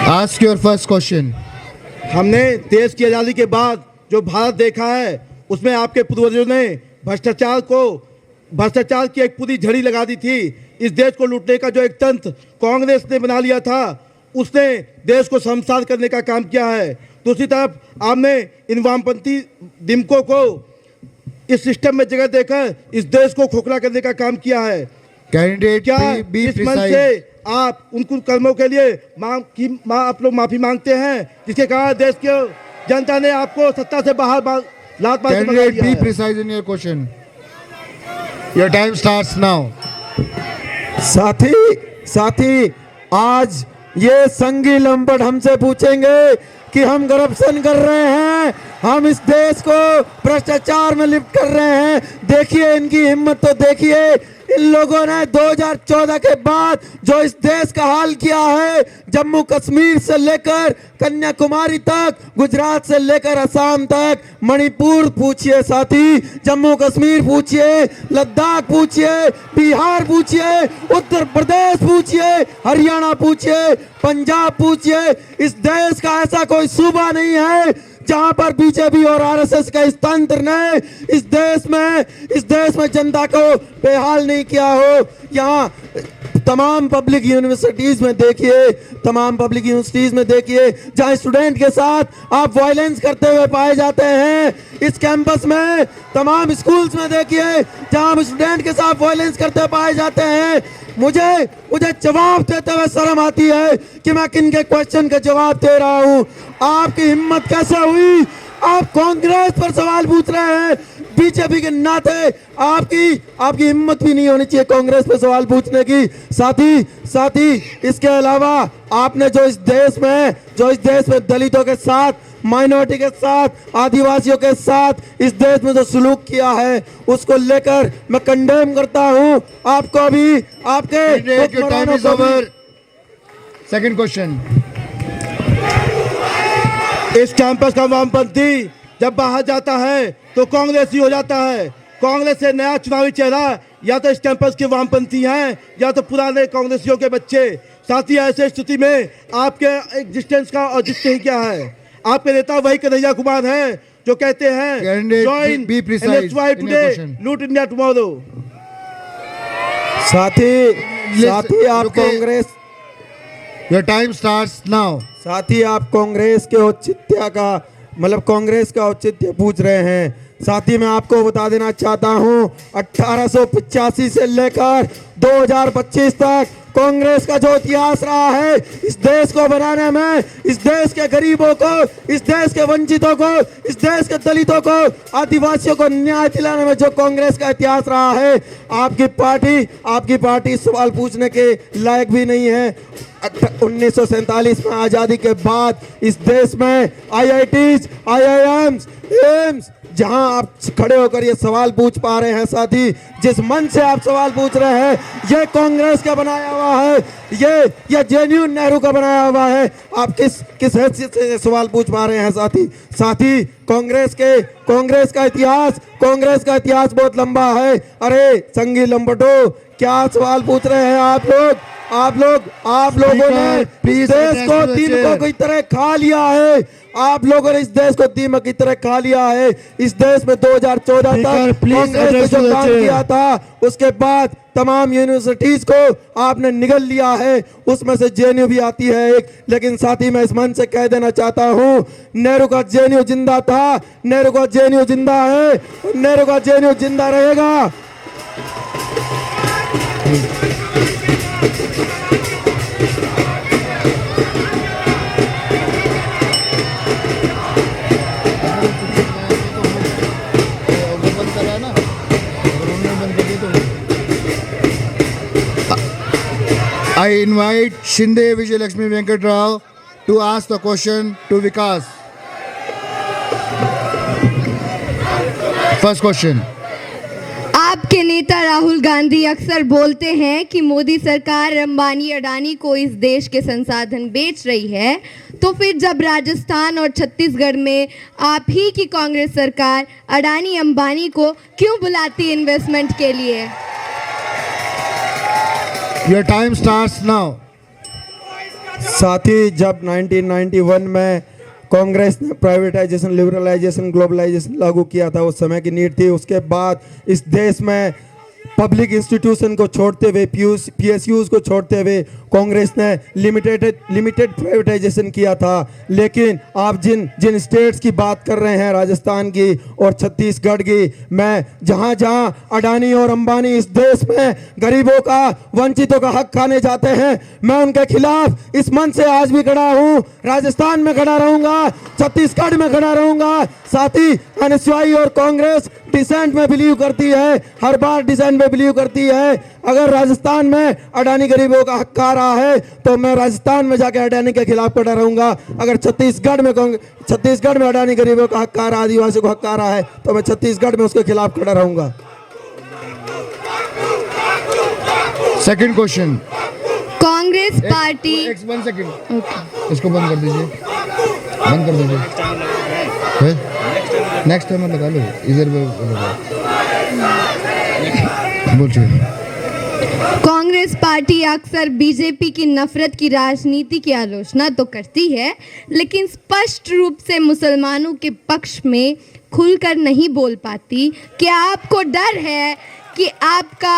Ask your first question. हमने देश की आज़ादी के बाद जो भारत देखा है उसमें आपके पूर्वजों ने भ्रष्टाचार की एक पूरी झड़ी लगा दी थी। इस देश को लूटने का जो एक तंत्र कांग्रेस ने बना लिया था उसने देश को शर्मसार करने का काम किया है। दूसरी तरफ आपने इन वामपंथी दिमकों को इस सिस्टम में जगह देकर इस देश को खोखला करने का काम किया है। Candidate, क्या be इस मंच precise. से आप उन कुछ कर्मों के लिए आप लोग माफी मांगते हैं जिसके कारण देश की जनता ने आपको सत्ता से बाहर लात मार के भगा Candidate, दिया be है? precise in your question. Your time starts now. साथी आज ये संगी लंपट हमसे पूछेंगे कि हम करप्शन कर रहे हैं, हम इस देश को भ्रष्टाचार में लिप्त कर रहे हैं। देखिए इनकी हिम्मत तो देखिए, इन लोगों ने 2014 के बाद जो इस देश का हाल किया है, जम्मू कश्मीर से लेकर कन्याकुमारी तक, गुजरात से लेकर असम तक, मणिपुर पूछिए साथी, जम्मू कश्मीर पूछिए, लद्दाख पूछिए, बिहार पूछिए, उत्तर प्रदेश पूछिए, हरियाणा पूछिए, पंजाब पूछिए, इस देश का ऐसा कोई सूबा नहीं है जहां पर बीजेपी और आरएसएस का इस तंत्र ने इस देश में जनता को बेहाल नहीं किया हो। यहाँ तमाम पब्लिक यूनिवर्सिटीज में देखिए, जहां स्टूडेंट के साथ आप वायलेंस करते हुए पाए जाते हैं। इस कैंपस में तमाम स्कूल्स में देखिए जहां आप स्टूडेंट के साथ वायलेंस करते पाए जाते हैं। मुझे जवाब देते हुए शर्म आती है कि मैं किन के क्वेश्चन का जवाब दे रहा हूं। आपकी हिम्मत कैसे हुई? आप कांग्रेस पर सवाल पूछ रहे हैं, बीजेपी के नाते आपकी हिम्मत भी नहीं होनी चाहिए कांग्रेस पर सवाल पूछने की। साथी इसके अलावा आपने जो इस देश में दलितों के साथ, माइनॉरिटी के साथ, आदिवासियों के साथ इस देश में जो सलूक किया है उसको लेकर मैं कंडेम करता हूं। आपको भी आपके Your time is over. Second question. इस कैंपस का वामपंथी जब बाहर जाता है तो कांग्रेस ही हो जाता है। कांग्रेस से नया चुनावी चेहरा या तो इस कैंपस के वामपंथी हैं या तो पुराने कांग्रेसियों के बच्चे। साथ ही ऐसे स्थिति में आपके एग्जिस्टेंस का औचित्य ही क्या है? आपके नेता वही कन्हैया कुमार हैं जो कहते हैं Candidate, join be precise NHY in your today, question. लूट इंडिया टुमारो। साथी आप रुकिए। Congress Your time starts now. साथी आप कांग्रेस के कांग्रेस का औचित्य पूछ रहे हैं। साथी मैं आपको बता देना चाहता हूं 1885 से लेकर 2025 तक कांग्रेस का जो इतिहास रहा है इस देश को बनाने में, इस देश के गरीबों को, इस देश के वंचितों को, इस देश के दलितों को, आदिवासियों को न्याय दिलाने में जो कांग्रेस का इतिहास रहा है, आपकी पार्टी सवाल पूछने के लायक भी नहीं है। 1947 में आजादी के बाद इस देश में IITs, IIMs, एम्स जहां आप खड़े होकर ये सवाल पूछ पा रहे हैं, साथी जिस मन से आप सवाल पूछ रहे हैं ये कांग्रेस का बनाया हुआ है, ये JNU नेहरू का बनाया हुआ है। आप किस हैसियत से सवाल पूछ पा रहे हैं साथी? कांग्रेस का इतिहास बहुत लंबा है। अरे संगी लंबटो, क्या सवाल पूछ रहे हैं आप लोगों ने इस देश को दीमकों की तरह खा लिया है। आप लोगों ने इस देश को दीमक की तरह खा लिया है। इस देश में 2014 तक कांग्रेस ने जो काम किया था उसके बाद तमाम यूनिवर्सिटीज को आपने निगल लिया है, उसमें से JNU भी आती है एक। लेकिन साथी मैं इस मन से कह देना चाहता हूं, नेहरू का JNU जिंदा था, नेहरू का JNU जिंदा है, नेहरू का JNU जिंदा रहेगा। I invite Shinde Vijay Lakshmi Venkat Rao to ask the question to Vikas. First question. आपके नेता राहुल गांधी अक्सर बोलते हैं कि मोदी सरकार अंबानी अडानी को इस देश के संसाधन बेच रही है, तो फिर जब राजस्थान और छत्तीसगढ़ में आप ही की कांग्रेस सरकार अडानी अंबानी को क्यों बुलाती इन्वेस्टमेंट के लिए? Your time starts now. साथ ही जब 1991 में कांग्रेस ने प्राइवेटाइजेशन, लिबरलाइजेशन, ग्लोबलाइजेशन लागू किया था, उस समय की नीड थी। उसके बाद इस देश में पब्लिक इंस्टीट्यूशन को छोड़ते हुए, पीएसयूज को छोड़ते हुए कांग्रेस ने लिमिटेड प्राइवेटाइजेशन किया था। लेकिन आप जिन स्टेट्स की बात कर रहे हैं, राजस्थान की और छत्तीसगढ़ की, मैं जहां जहां अडानी और अंबानी इस देश में गरीबों का, वंचितों का हक खाने जाते हैं, मैं उनके खिलाफ इस मंच से आज भी खड़ा हूं। राजस्थान में खड़ा रहूंगा, छत्तीसगढ़ में खड़ा रहूंगा। साथ ही एनएसयूआई और कांग्रेस डिसेंट में बिलीव करती है, हर बार डिसेंट में बिलीव करती है। अगर राजस्थान में अडानी गरीबों का हक खा रहा है तो मैं राजस्थान में जाके अडानी के खिलाफ खड़ा रहूंगा। अगर छत्तीसगढ़ में अडानी गरीबों का हक खा रहा, आदिवासियों का हक खा रहा है, तो मैं छत्तीसगढ़ में उसके खिलाफ खड़ा रहूंगा। Second question. Congress party 1 second, इसको बंद कर दीजिए, बंद कर दीजिए। नेक्स्ट टाइम लगा लो, इधर बोल चुके। कांग्रेस पार्टी अक्सर बीजेपी की नफरत की राजनीति की आलोचना तो करती है, लेकिन स्पष्ट रूप से मुसलमानों के पक्ष में खुलकर नहीं बोल पाती। क्या आपको डर है कि आपका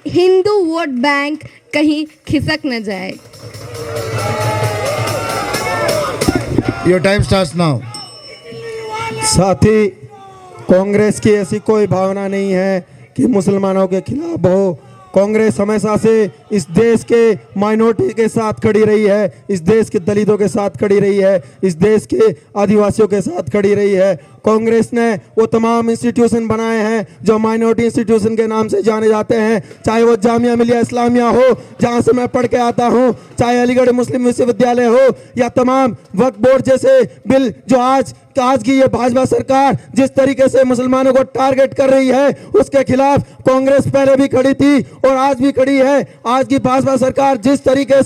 हिंदू वोट बैंक कहीं खिसक न जाए? Your time starts now. साथ ही कांग्रेस की ऐसी कोई भावना नहीं है कि मुसलमानों के खिलाफ हो। कांग्रेस हमेशा से इस देश के माइनॉरिटी के साथ खड़ी रही है, इस देश के दलितों के साथ खड़ी रही है, इस देश के आदिवासियों के साथ खड़ी रही है। कांग्रेस ने वो तमाम इंस्टीट्यूशन बनाए हैं जो माइनॉरिटी इंस्टीट्यूशन के नाम से जाने जाते हैं, चाहे वो जामिया मिलिया इस्लामिया हो जहां से मैं पढ़ के आता हूं, चाहे अलीगढ़ मुस्लिम विश्वविद्यालय हो, या तमाम वक्फ बोर्ड जैसे बिल जो आज की ये भाजपा सरकार जिस तरीके से मुसलमानों को टारगेट कर रही है, उसके खिलाफ कांग्रेस पहले भी खड़ी थी और आज भी खड़ी है। आज की भाजपा सरकार जिस तरीके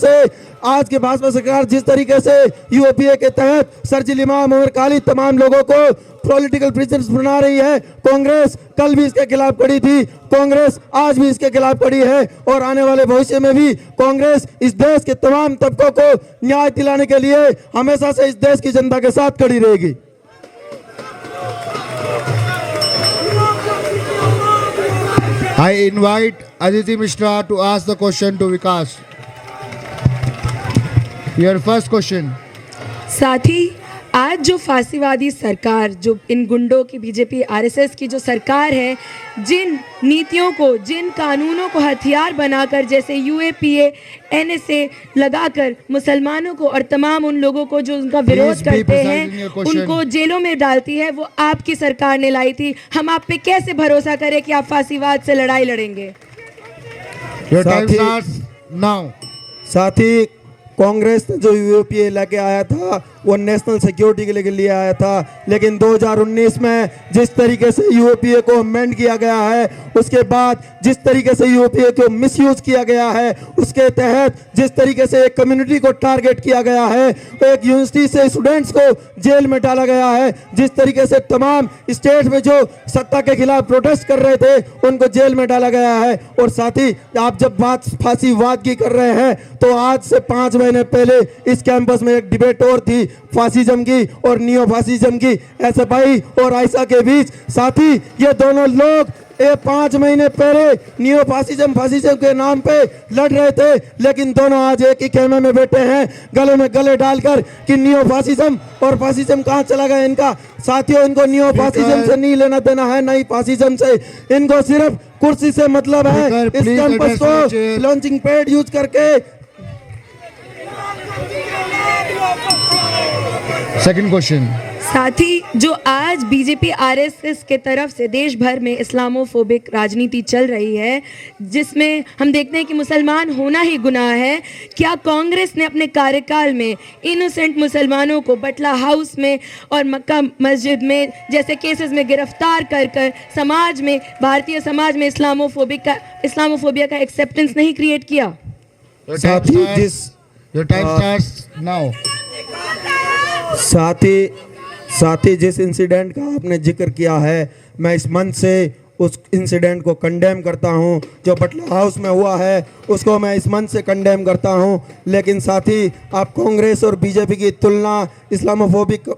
से यूपीए के तहत सर्जिल इमाम, उमर काली, तमाम लोगों को पॉलिटिकल प्रिजनर्स बना रही है, कांग्रेस कल भी इसके खिलाफ खड़ी थी, कांग्रेस आज भी इसके खिलाफ खड़ी है और आने वाले भविष्य में भी कांग्रेस इस देश के तमाम तबकों को न्याय दिलाने के लिए हमेशा से इस देश की जनता के साथ खड़ी रहेगी। I invite Aditi Mishra to ask the question to Vikas. Your first question. साथ ही आज जो फांसीवादी सरकार, जो इन गुंडों की बीजेपी आरएसएस की जो सरकार है, जिन नीतियों को, जिन कानूनों को हथियार बनाकर, जैसे यूएपीए, एनएसए लगाकर मुसलमानों को और तमाम उन लोगों को जो उनका विरोध करते हैं उनको जेलों में डालती है, वो आपकी सरकार ने लाई थी। हम आप पे कैसे भरोसा करें कि आप फांसीवाद से लड़ाई लड़ेंगे? Your time starts now. साथ ही कांग्रेस ने जो यूपीए लेके आया था वो नेशनल सिक्योरिटी के लिए आया था, लेकिन 2019 में जिस तरीके से यूपीए को अमेंड किया गया है, उसके बाद जिस तरीके से यूपीए को मिसयूज किया गया है, उसके तहत जिस तरीके से एक कम्युनिटी को टारगेट किया गया है, एक यूनिवर्सिटी से स्टूडेंट्स को जेल में डाला गया है, जिस तरीके से तमाम स्टेट में जो सत्ता के खिलाफ प्रोटेस्ट कर रहे थे उनको जेल में डाला गया है। और साथ ही आप जब बात फांसीवाद की कर रहे हैं तो आज से 5 महीने पहले इस कैंपस में एक डिबेट और थी फासिज्म की और नियो फासिज्म की, एसएफआई और आयशा के बीच। साथ ही ये दोनों लोग 5 महीने पहले नियो फासिज्म के नाम पे लड़ रहे थे, लेकिन दोनों आज एक ही खेमे में बैठे हैं, गले में गले डालकर कि नियो फासिज्म और फासिज्म कहाँ चला गया इनका। साथियों, इनको नियो फासिज्म से नहीं लेना देना है, नहीं फासिज्म से, इनको सिर्फ कुर्सी से मतलब है। इस कैंपस को लॉन्चिंग पैड यूज करके। Second question. साथ ही जो आज बीजेपी आरएसएस के तरफ से देश भर में इस्लामोफोबिक राजनीति चल रही है, जिसमें हम देखते हैं कि मुसलमान होना ही गुनाह है, क्या कांग्रेस ने अपने कार्यकाल में इनोसेंट मुसलमानों को बटला हाउस में और मक्का मस्जिद में जैसे केसेस में गिरफ्तार कर समाज में, भारतीय समाज में इस्लामोफोबिया का एक्सेप्टेंस नहीं क्रिएट किया? Your time starts now. साथ ही जिस इंसिडेंट का आपने जिक्र किया है, मैं इस मंच से उस इंसिडेंट को कंडेम करता हूं। जो बटला हाउस में हुआ है उसको मैं इस मंच से कंडेम करता हूं। लेकिन साथ ही आप कांग्रेस और बीजेपी की तुलना इस्लामोफोबिक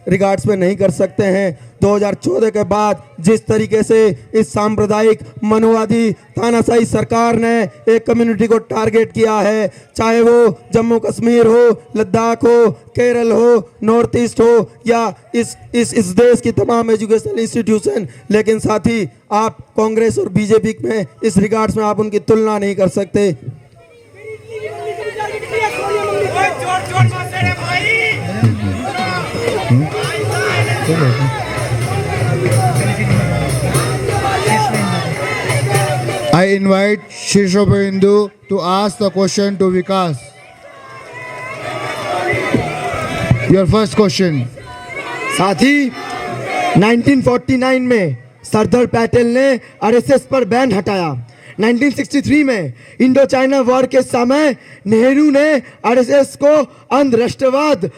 रिगार्ड्स में नहीं कर सकते हैं। 2014 के बाद जिस तरीके से इस सांप्रदायिक मनुवादी तानाशाही सरकार ने एक कम्युनिटी को टारगेट किया है, चाहे वो जम्मू कश्मीर हो, लद्दाख हो, केरल हो, नॉर्थ ईस्ट हो या इस देश की तमाम एजुकेशनल इंस्टीट्यूशन, लेकिन साथ ही आप कांग्रेस और बीजेपी में इस रिगार्ड्स में आप उनकी तुलना नहीं कर सकते। I invite Shri Shobhindu to ask the question to Vikas. Your first question. साथी 1949 में सरदार पटेल ने आरएसएस पर बैन हटाया। 1963 में इंडो चाइना वॉर के समय नेहरू ने आरएसएस को अंधराष्ट्रवाद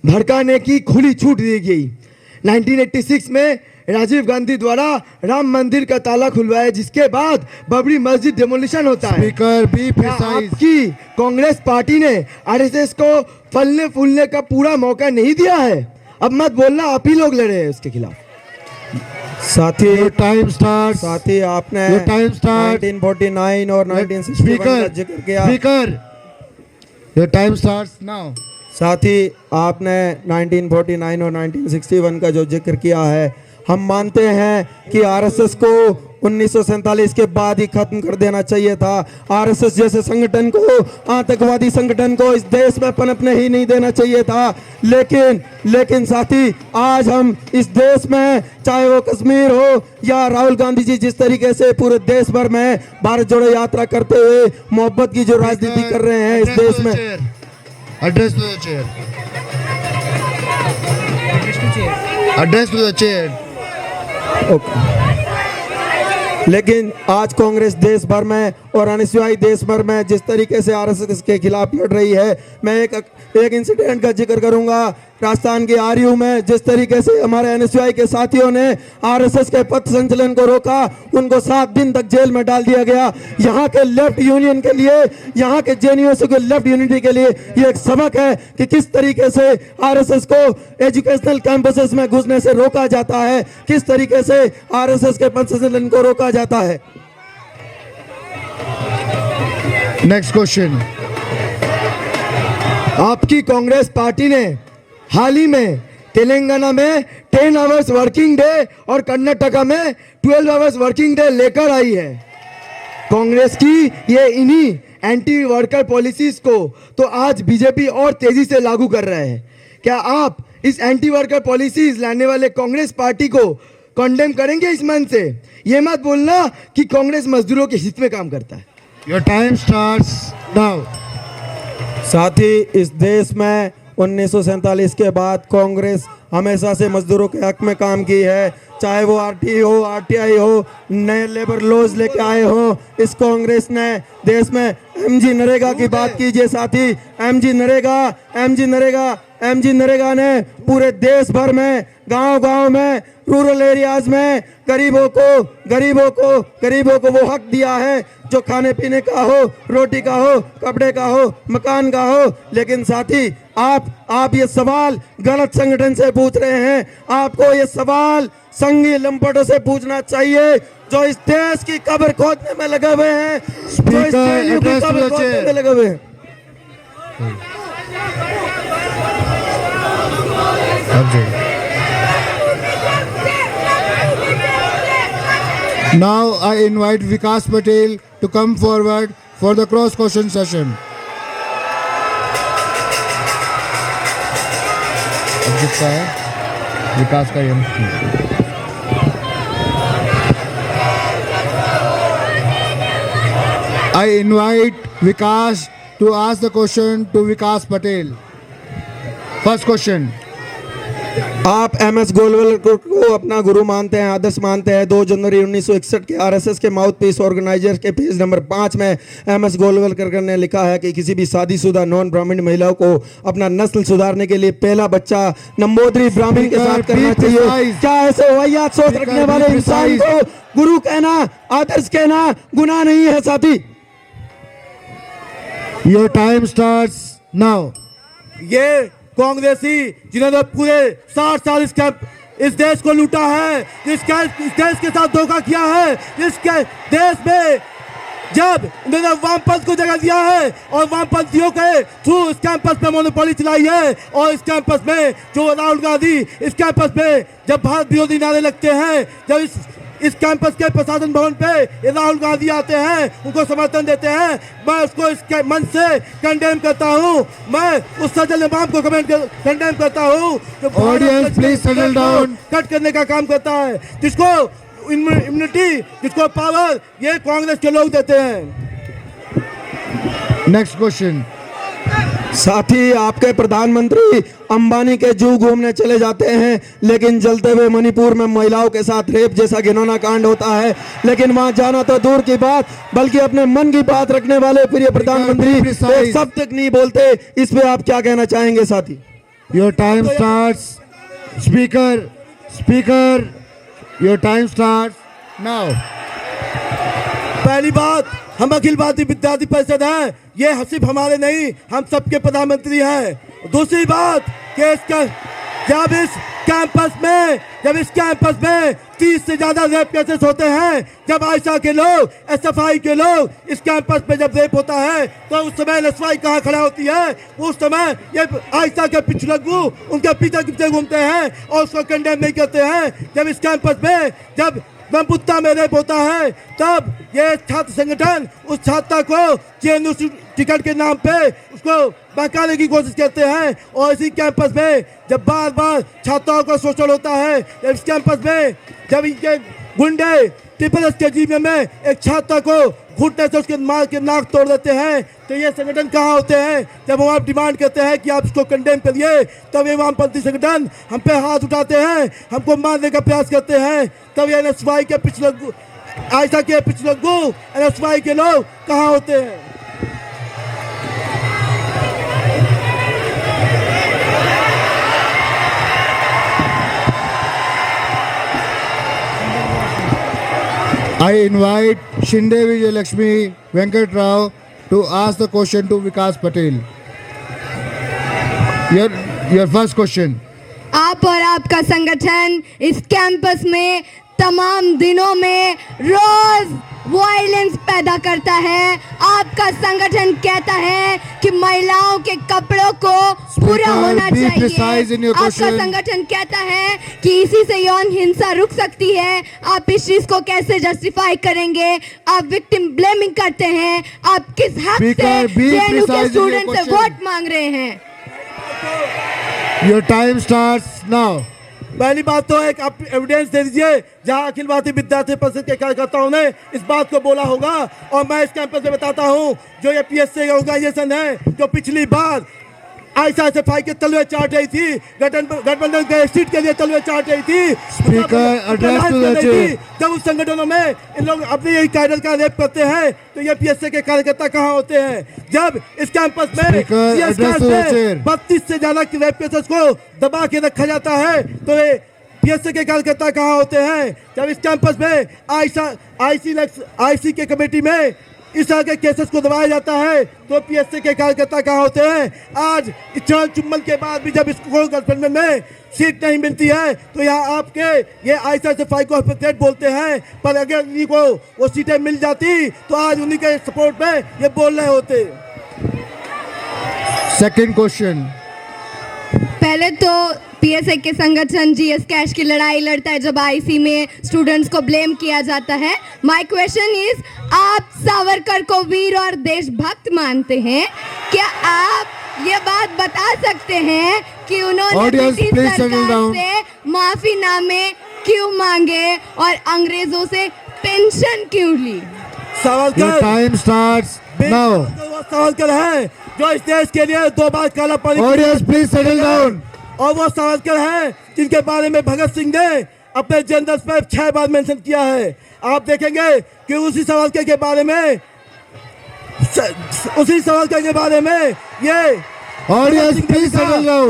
भड़काने की खुली छूट दी गई। 1986 में राजीव गांधी द्वारा राम मंदिर का ताला खुलवाया, जिसके बाद बाबरी मस्जिद डेमोलिशन होता है। Speaker, be क्या precise. आपकी कांग्रेस पार्टी ने आरएसएस को फलने फूलने का पूरा मौका नहीं दिया है? अब मत बोलना, आप ही लोग लड़े हैं उसके खिलाफ। साथी Your time starts. साथी आपने Your time start. 1949 और 1961 का जिक्र किया। Speaker. Your time starts now. साथी आपने 1949 और 1961 का जो जिक्र किया है, हम मानते हैं कि आरएसएस को 1947 के बाद ही खत्म कर देना चाहिए था। आरएसएस जैसे संगठन को, आतंकवादी संगठन को इस देश में पनपने ही नहीं देना चाहिए था। लेकिन साथी आज हम इस देश में, चाहे वो कश्मीर हो या राहुल गांधी जी जिस तरीके से पूरे देश भर में भारत जोड़ो यात्रा करते हुए मोहब्बत की जो राजनीति कर रहे हैं इस देश में। Address to the chair. Address to the chair. लेकिन आज कांग्रेस देश भर में और अनिवासी देश भर में जिस तरीके से आरएसएस के खिलाफ लड़ रही है, मैं एक इंसिडेंट का जिक्र करूंगा। राजस्थान के आरयू में जिस तरीके से हमारे एनएसयूआई के साथियों ने आरएसएस के पथ संचलन को रोका, उनको 7 दिन तक जेल में डाल दिया गया। यहाँ के लेफ्ट यूनियन के लिए, यहाँ के जेएनयू के लेफ्ट यूनिटी के लिए ये एक सबक है कि किस तरीके से आरएसएस को एजुकेशनल कैंपसेस में घुसने से रोका जाता है, किस तरीके से आरएसएस के पथ संचलन को रोका जाता है। Next question. आपकी कांग्रेस पार्टी ने हाल ही में तेलंगाना में 10 आवर्स वर्किंग डे और कर्नाटका में 12 आवर्स वर्किंग डे लेकर आई है। कांग्रेस की ये इन्हीं एंटी वर्कर पॉलिसीज को तो आज बीजेपी और तेजी से लागू कर रहे हैं। क्या आप इस एंटी वर्कर पॉलिसीज लाने वाले कांग्रेस पार्टी को कंडेम करेंगे इस मन से? ये मत बोलना कि कांग्रेस मजदूरों के हित में काम करता है। Your time starts now. साथ ही इस देश में 1947 के बाद कांग्रेस हमेशा से मजदूरों के हक में काम की है, चाहे वो आरटीई हो, आरटीआई हो, नए लेबर लॉज लेके आए हो। इस कांग्रेस ने देश में एमजी नरेगा की बात कीजिए साथी, एमजी नरेगा ने पूरे देश भर में, गांव-गांव में, रूरल एरियाज में गरीबों को वो हक दिया है जो खाने पीने का हो, रोटी का हो, कपड़े का हो, मकान का हो। लेकिन साथी आप ये सवाल गलत संगठन से पूछ रहे हैं। आपको ये सवाल संघीय लंपटों से पूछना चाहिए जो इस देश की कब्र खोदने में लगे हुए हैं, जो इस जेएनयू की कब्र खोदने में लगे हुए हैं। Now I invite Vikas Patel to come forward for the cross question session. किसका है? विकास का ये। I invite Vikas to ask the question to Vikas Patel. First question. आप MS गोलवलकर को अपना गुरु मानते हैं, आदर्श मानते हैं। 2 जनवरी 1961 के RSS के माउथ पीस ऑर्गेनाइजर के पेज नंबर 5 में MS गोलवलकर ने लिखा है कि किसी भी शादीशुदा नॉन ब्राह्मण महिलाओं को अपना नस्ल सुधारने के लिए पहला बच्चा नंबोदरी ब्राह्मण के साथ करना चाहिए। क्या ऐसे वाहियात सोच रखने वाले इंसान को गुरु कहना, आदर्श कहना गुनाह नहीं है साथी? Your time starts now. ये कांग्रेसी जिन्होंने पूरे 60 साल इस देश को लूटा है, इस देश के साथ धोखा किया है, इसके देश में जब उन्होंने वामपंथ को जगह दिया है और वामपंथियों के थ्रू इस कैंपस में मोनोपोली चलाई है, और इस कैंपस में जो राहुल गांधी इस कैंपस में जब भारत विरोधी नारे लगते हैं, जब इस कैंपस के प्रशासन भवन पे राहुल गांधी आते हैं, उनको समर्थन देते हैं, मैं उसको इसके मन से कंडेम करता हूं। मैं उस सजल इमाम को कंडेम करता हूं जो audience please settle down. Cut करने का काम करता है, जिसको इम्यूनिटी, जिसको पावर ये कांग्रेस के लोग देते हैं। Next question. साथी, आपके प्रधानमंत्री अंबानी के जू घूमने चले जाते हैं, लेकिन जलते हुए मणिपुर में महिलाओं के साथ रेप जैसा घिनौना कांड होता है, लेकिन वहां जाना तो दूर की बात, बल्कि अपने मन की बात रखने वाले प्रिय प्रधानमंत्री एक शब्द तक नहीं बोलते। इस पे आप क्या कहना चाहेंगे साथी? Your time starts. Speaker your time starts now. पहली बात, हम अखिल भारतीय विद्यार्थी परिषद हैं, ये सिर्फ हमारे नहीं, हम सबके प्रधानमंत्री हैं। दूसरी बात कि जब इस कैंपस में 30 से ज्यादा रेप केसेस होते हैं, जब आयशा के लोग, SFI के लोग इस कैंपस में जब रेप होता है, तो उस समय LSY कहाँ खड़ा होती है? उस समय ये आयशा के पिछलग्गू उनके पीछे घूमते हैं और उसको कंडेम नहीं करते हैं। जब इस कैंपस में जब ब्रह्मपुत्रा में रेप होता है, तब ये छात्र संगठन उस छात्रा को जेएनयू टिकट के नाम पे उसको बहकाने की कोशिश करते हैं, और इसी कैंपस में जब बार बार छात्राओं का शोषण होता है, इस कैंपस में जब इनके गुंडे TSS के जीवन में एक छात्रा को घुटने से उसके मार के नाक तोड़ देते हैं, तो ये संगठन कहाँ होते हैं? जब हम आप डिमांड करते हैं कि आप इसको कंडेम करिए, तब ये वामपंथी संगठन हम पे हाथ उठाते हैं, हमको मारने का प्रयास करते हैं। तब ये LSY के पिछलग्गू, आयशा के पिछलग्गू LSY के लोग कहाँ होते हैं? I invite Shinde Vijay Lakshmi Venkat Rao to ask the question to Vikas Patel. Your first question. आप और आपका संगठन इस कैंपस में तमाम दिनों में रोज वायलेंस पैदा करता है। आपका संगठन कहता है कि महिलाओं के कपड़ों को पूरा होना चाहिए। आपका संगठन कहता है कि इसी से यौन हिंसा रुक सकती है। आप इस चीज को कैसे जस्टिफाई करेंगे? आप विक्टिम ब्लेमिंग करते हैं। आप किस हक से जेएनयू के स्टूडेंट से वोट मांग रहे हैं? Your time starts now. पहली बात तो एक आप एविडेंस दे दीजिए जहां अखिल भारतीय विद्यार्थी परिषद के कार्यकर्ताओं ने इस बात को बोला होगा, और मैं इस कैंपस में बताता हूं जो ये PSC ऑर्गेनाइजेशन है, जो पिछली बार आयशा SFI के तलवे चाट रही थी, गठबंधन के सीट के लिए तलवे चाट रही थी, speaker address to the chair. जब उस संगठनों में इन लोग अपने यही कैडर का रेप करते हैं, तो ये PSC के कार्यकर्ता कहाँ होते हैं? जब इस कैंपस में 32 से ज्यादा रेप केसेस को दबा के रखा जाता है, तो ये PSC के कार्यकर्ता कहाँ होते हैं? जब इस कैंपस में IC के कमेटी में इस तरह के केसेस को दबाया जाता है, तो PSC के कार्यकर्ता कहाँ होते हैं? आज इच्छा चुम्बल के बाद भी जब इसको गठबंधन में सीट नहीं मिलती है, तो यहाँ आपके ये आयशा SFI को हिपोक्रेट बोलते हैं, पर अगर इन्हीं को वो सीटें मिल जाती तो आज उन्हीं के सपोर्ट में ये बोल रहे होते। Second question. पहले तो PSA के संगठन GS कैश की लड़ाई लड़ता है जब IC में स्टूडेंट्स को ब्लेम किया जाता है। माय क्वेश्चन इज, आप सावरकर को वीर और देशभक्त मानते हैं? क्या आप ये बात बता सकते हैं कि उन्होंने ब्रिटिश सरकार से माफीनामे क्यों मांगे और अंग्रेजों से पेंशन क्यों ली? Your time starts now. Savarkar है जो इस देश के लिए 2 बार काला पानी। Audience, please settle down. और वो सावरकर हैं जिनके बारे में भगत सिंह ने अपने जनरल पे 6 बार मेंशन किया है। आप देखेंगे कि उसी सावरकर के बारे में ये ऑडियंस प्लीज सेटल डाउन।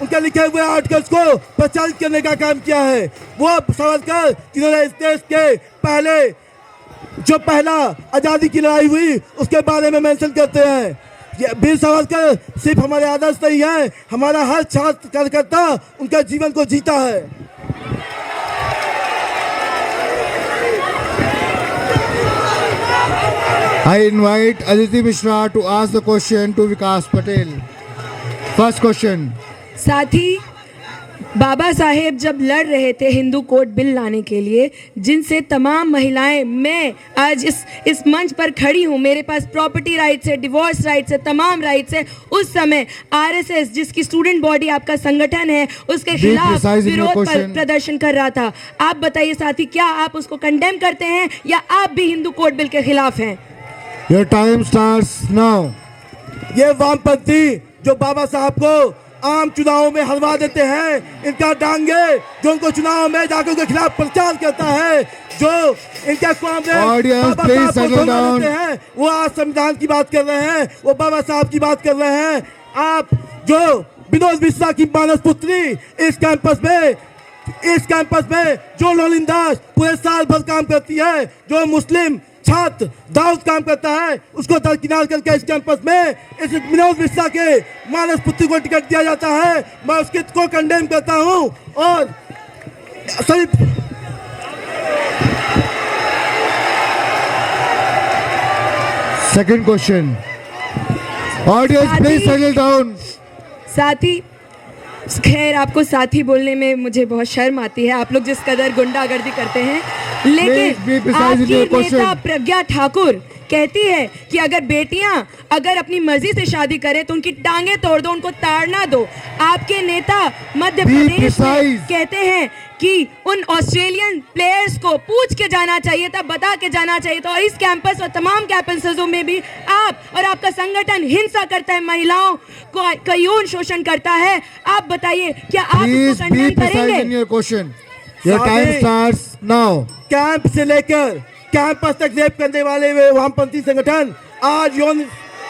उनके लिखे हुए आर्टिकल्स को प्रचारित करने का काम किया है। वो सावरकर जिन्होंने इस देश के पहला आज़ादी की लड़ाई हुई उसके बारे में मेंशन करते हैं। ये वीर सावरकर सिर्फ हमारे आदर्श नहीं है, हमारा हर छात्र कार्यकर्ता उनके जीवन को जीता है। I invite Aditi Mishra to ask the question to Vikas Patel. First question. साथी, बाबा साहेब जब लड़ रहे थे हिंदू कोड बिल लाने के लिए, जिनसे तमाम महिलाएं, मैं आज इस मंच पर खड़ी हूं, मेरे पास प्रॉपर्टी राइट्स है, डिवोर्स राइट्स है, तमाम राइट्स है। उस समय आरएसएस, जिसकी स्टूडेंट बॉडी आपका संगठन है, उसके खिलाफ विरोध प्रदर्शन कर रहा था। आप बताइए साथी, क्या आप उसको कंडेम करते हैं या आप भी हिंदू कोड बिल के खिलाफ हैं? Your time starts now. ये वामपंथी जो बाबा साहब को आम चुनावों में हरवा देते हैं, इनका डांगे जो उनको चुनाव में जाकर उनके खिलाफ प्रचार करता है, जो इनके Audience, please settle down. हैं, वो आज संविधान की बात कर रहे हैं, वो बाबा साहब की बात कर रहे हैं। आप जो विनोद मिश्रा की मानस पुत्री इस कैंपस में जो लोलिंदास पूरे साल भर काम करती है, जो मुस्लिम छात्र दाऊद काम करता है, उसको दरकिनार करके इस कैंपस में इस विनोद मिश्रा के मानस पुत्री को टिकट दिया जाता है। मैं उसके को कंडेम करता हूं। और सिर्फ Second question. Audience, please settle down. साथी, खैर आपको साथी बोलने में मुझे बहुत शर्म आती है, आप लोग जिस कदर गुंडागर्दी करते हैं, Please be लेकिन precise in आपकी your question. नेता प्रज्ञा ठाकुर कहती है कि अगर बेटियां अगर अपनी मर्जी से शादी करें तो उनकी टांगे तोड़ दो, उनको ताड़ना दो। आपके नेता मध्य प्रदेश में precise. कहते हैं कि उन ऑस्ट्रेलियन प्लेयर्स को पूछ के जाना चाहिए था, बता के जाना चाहिए था। और इस कैंपस और तमाम कैंपसों में भी आप और आपका संगठन हिंसा करता है, महिलाओं को यौन शोषण करता है। आप बताइए, क्या आप Please इसको be कंडेम precise in करेंगे? your question. Your साथी, time starts now. कैंप से लेकर कैंपस तक रेप करने वाले वे वामपंथी संगठन आज यौन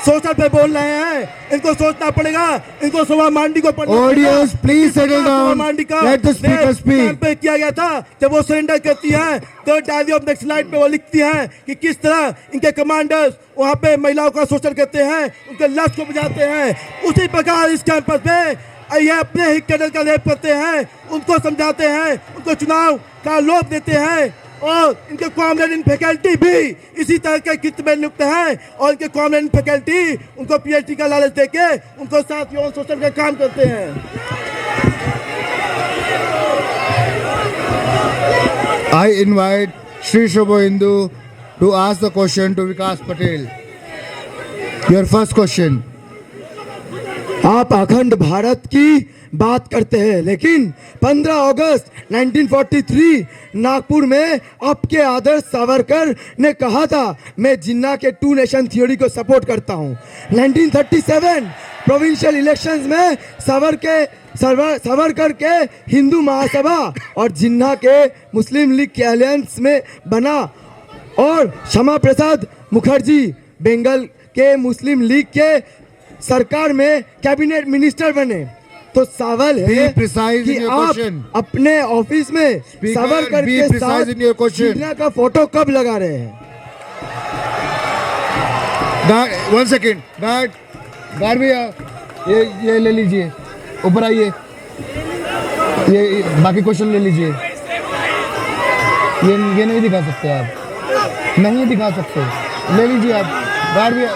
शोषण पे बोल रहे हैं। इनको सोचना पड़ेगा, इनको सोमा मांडी को पढ़ना Audience, please settle down. Soma मांडी का Let the speaker rape speak. Camp पे किया गया था। जब वो सरेंडर करती हैं तो डायरी ऑफ नक्सलाइट पे वो लिखती हैं कि किस तरह इनके कमांडर्स वहाँ पे महिलाओं का शोषण करते हैं, उनके लक्ष्य को बुझाते हैं। उसी प्रकार इस कैंपस में ये अपने ही कैडर का रेप करते हैं, उनको समझाते हैं, उनको चुनाव का लोभ देते हैं। और इनके कॉमरेड इन फैकल्टी भी इसी तरह के कृत्य में लिप्त हैं, और इनके कॉमरेड इन फैकल्टी उनको पीएचडी का लालच देके उनको साथ यौन शोषण का काम करते हैं। I invite Shri Shobho Hindu to ask the question to Vikas Patel. Your first question. आप अखंड भारत की बात करते हैं, लेकिन 15 अगस्त 1943 नागपुर में आपके आदर्श सावरकर ने कहा था, मैं जिन्ना के 2 नेशन थ्योरी को सपोर्ट करता हूं। 1937 प्रोविंशियल इलेक्शंस में सावरकर के हिंदू महासभा और जिन्ना के मुस्लिम लीग के अलायंस में बना, और श्यामा प्रसाद मुखर्जी बंगाल के मुस्लिम लीग के सरकार में कैबिनेट मिनिस्टर बने। तो सवाल है Be precise कि in your आप question. अपने ऑफिस में Speaker, सावरकर be के precise साथ in your question. जिन्ना का फोटो कब लगा रहे हैं? One second. गार्ड भैया, ये ले लीजिए, ऊपर आइए, ये बाकी क्वेश्चन ले लीजिए। ये नहीं दिखा सकते आप, नहीं दिखा सकते, ले लीजिए आप। गार्ड भैया,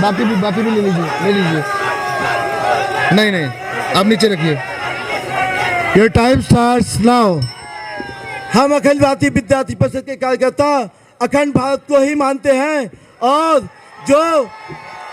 बाकी भी ले लीजिए। नहीं, आप नीचे रखिए। Your time starts now. हम अखिल भारतीय विद्यार्थी परिषद के कार्यकर्ता अखंड भारत को ही मानते हैं, और जो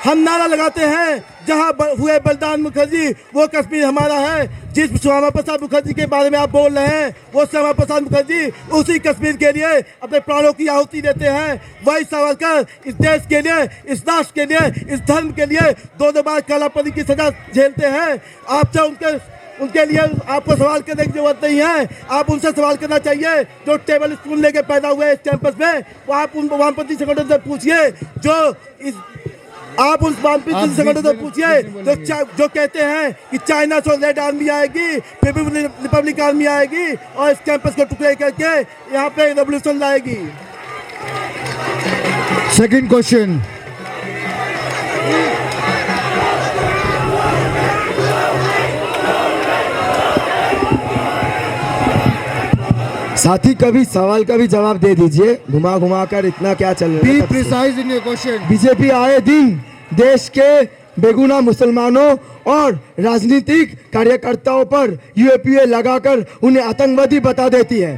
हम नारा लगाते हैं, जहां हुए बलिदान मुखर्जी वो कश्मीर हमारा है। जिस श्यामा प्रसाद मुखर्जी के बारे में आप बोल रहे हैं, वो श्यामा प्रसाद मुखर्जी उसी कश्मीर के लिए अपने प्राणों की आहुति देते हैं। वही सावरकर इस देश के लिए, इस राष्ट्र के लिए, इस धर्म के लिए 2 बार कालापनी की सजा झेलते हैं। आप चाहे उनके उनके लिए आपको सवाल करने की जरूरत नहीं है। आप उनसे सवाल करना चाहिए जो टेबल स्पून लेके पैदा हुए इस कैंपस में। वो आप उन वामपंथी संगठन से पूछिए जो इस आप उस वामपंथी संगठन से पूछिए जो कहते हैं कि चाइना से रेड आर्मी आएगी, फिर भी रिपब्लिक आर्मी आएगी और इस कैंपस को टुकड़े करके यहाँ पे रेवोल्यूशन लाएगी। Second question. साथी कभी सवाल का भी जवाब दे दीजिए, घुमा घुमा कर इतना क्या चल रहा बी है तब से। Precise in your question. BJP आए दिन देश के बेगुनाह मुसलमानों और राजनीतिक कार्यकर्ताओं पर यूएपीए लगाकर उन्हें आतंकवादी बता देती है,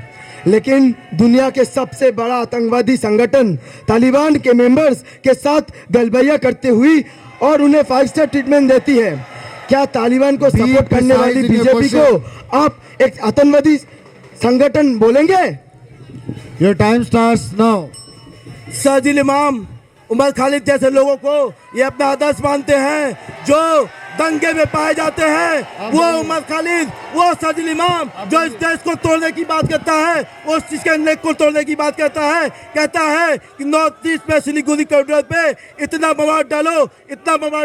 लेकिन दुनिया के सबसे बड़ा आतंकवादी संगठन तालिबान के मेंबर्स के साथ गलबैया करते हुई और उन्हें 5 स्टार ट्रीटमेंट देती है। क्या तालिबान को सपोर्ट करने वाली precise in your बीजेपी को आप एक आतंकवादी संगठन बोलेंगे? Your time starts now. Sharjeel Imam, Umar Khalid जैसे लोगों को ये अपना आदर्श मानते हैं जो दंगे में पाए जाते हैं। वो उमर खालिद, वो साजिल इमाम जो इस देश को तोड़ने की बात करता है, वो इसके नेक को तोड़ने की बात करता है, कहता है कि नॉर्थ ईस्ट में सिलीगुड़ी कॉरिडोर पे इतना मवाद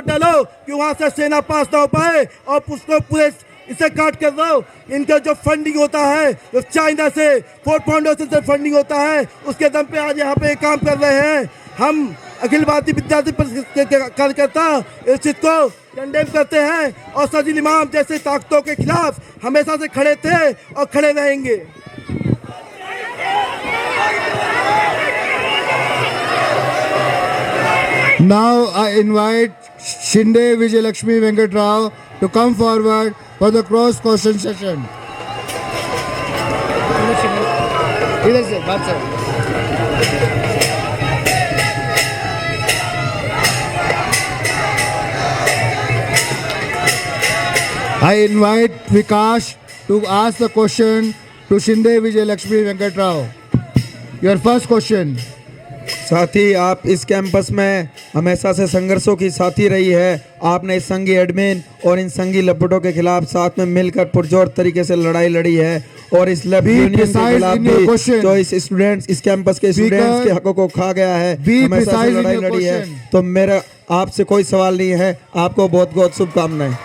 डालो कि वहाँ से सेना पास ना हो पाए और उसको पूरे इसे काट कर दो। इनका जो फंडिंग होता है जो चाइना से फोर्ट फाउंडेशन से फंडिंग होता है, उसके दम पे आज यहाँ पे काम कर रहे हैं। हम अखिल भारतीय विद्यार्थी परिषद के कार्यकर्ता इस चीज को कंडेम करते हैं और साजिल इमाम जैसे ताकतों के खिलाफ हमेशा से खड़े थे और खड़े रहेंगे। Now I invite Shinde Vijayalakshmi Venkat Rao to come forward for the cross question session. इधर से बात से। I invite Vikash to ask the question to Shinde Vijayalakshmi Venkat Rao. Your first question. साथी, आप इस कैंपस में हमेशा से संघर्षों की साथी रही है। आपने इस संघी एडमिन और इन संघी लपटों के खिलाफ साथ में मिलकर पुरजोर तरीके से लड़ाई लड़ी है और इस लेफ्ट यूनियन के खिलाफ भी जो इस स्टूडेंट्स इस कैंपस के स्टूडेंट्स के हकों को खा गया है, हमेशा से लड़ाई लड़ी है। तो मेरा आपसे कोई सवाल नहीं है, आपको बहुत बहुत शुभकामनाएं।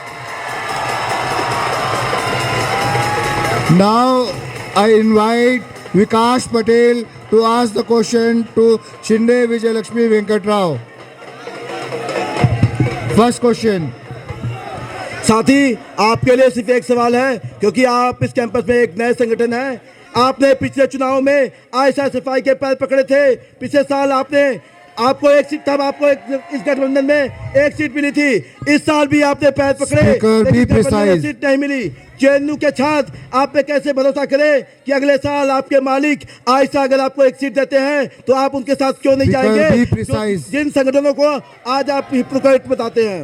Now I invite Vikash Patel to ask the question to Shinde Vijayalakshmi Venkat Rao. First question. साथी, आपके लिए सिर्फ एक सवाल है, क्योंकि आप इस कैंपस में एक नए संगठन है। आपने पिछले चुनाव में आईएसआईएसएफआई के पैर पकड़े थे। पिछले साल आपको एक सीट, तब आपको इस गठबंधन में एक सीट मिली थी। इस साल भी आपने पैर पकड़े, लेकिन गठबंधन में सीट नहीं मिली। जेएनयू के छात्र आप पे कैसे भरोसा करें कि अगले साल आपके मालिक आयशा अगर आपको एक सीट देते हैं तो आप उनके साथ क्यों नहीं जाएंगे, जिन संगठनों को आज आप हिपोक्रेट बताते हैं?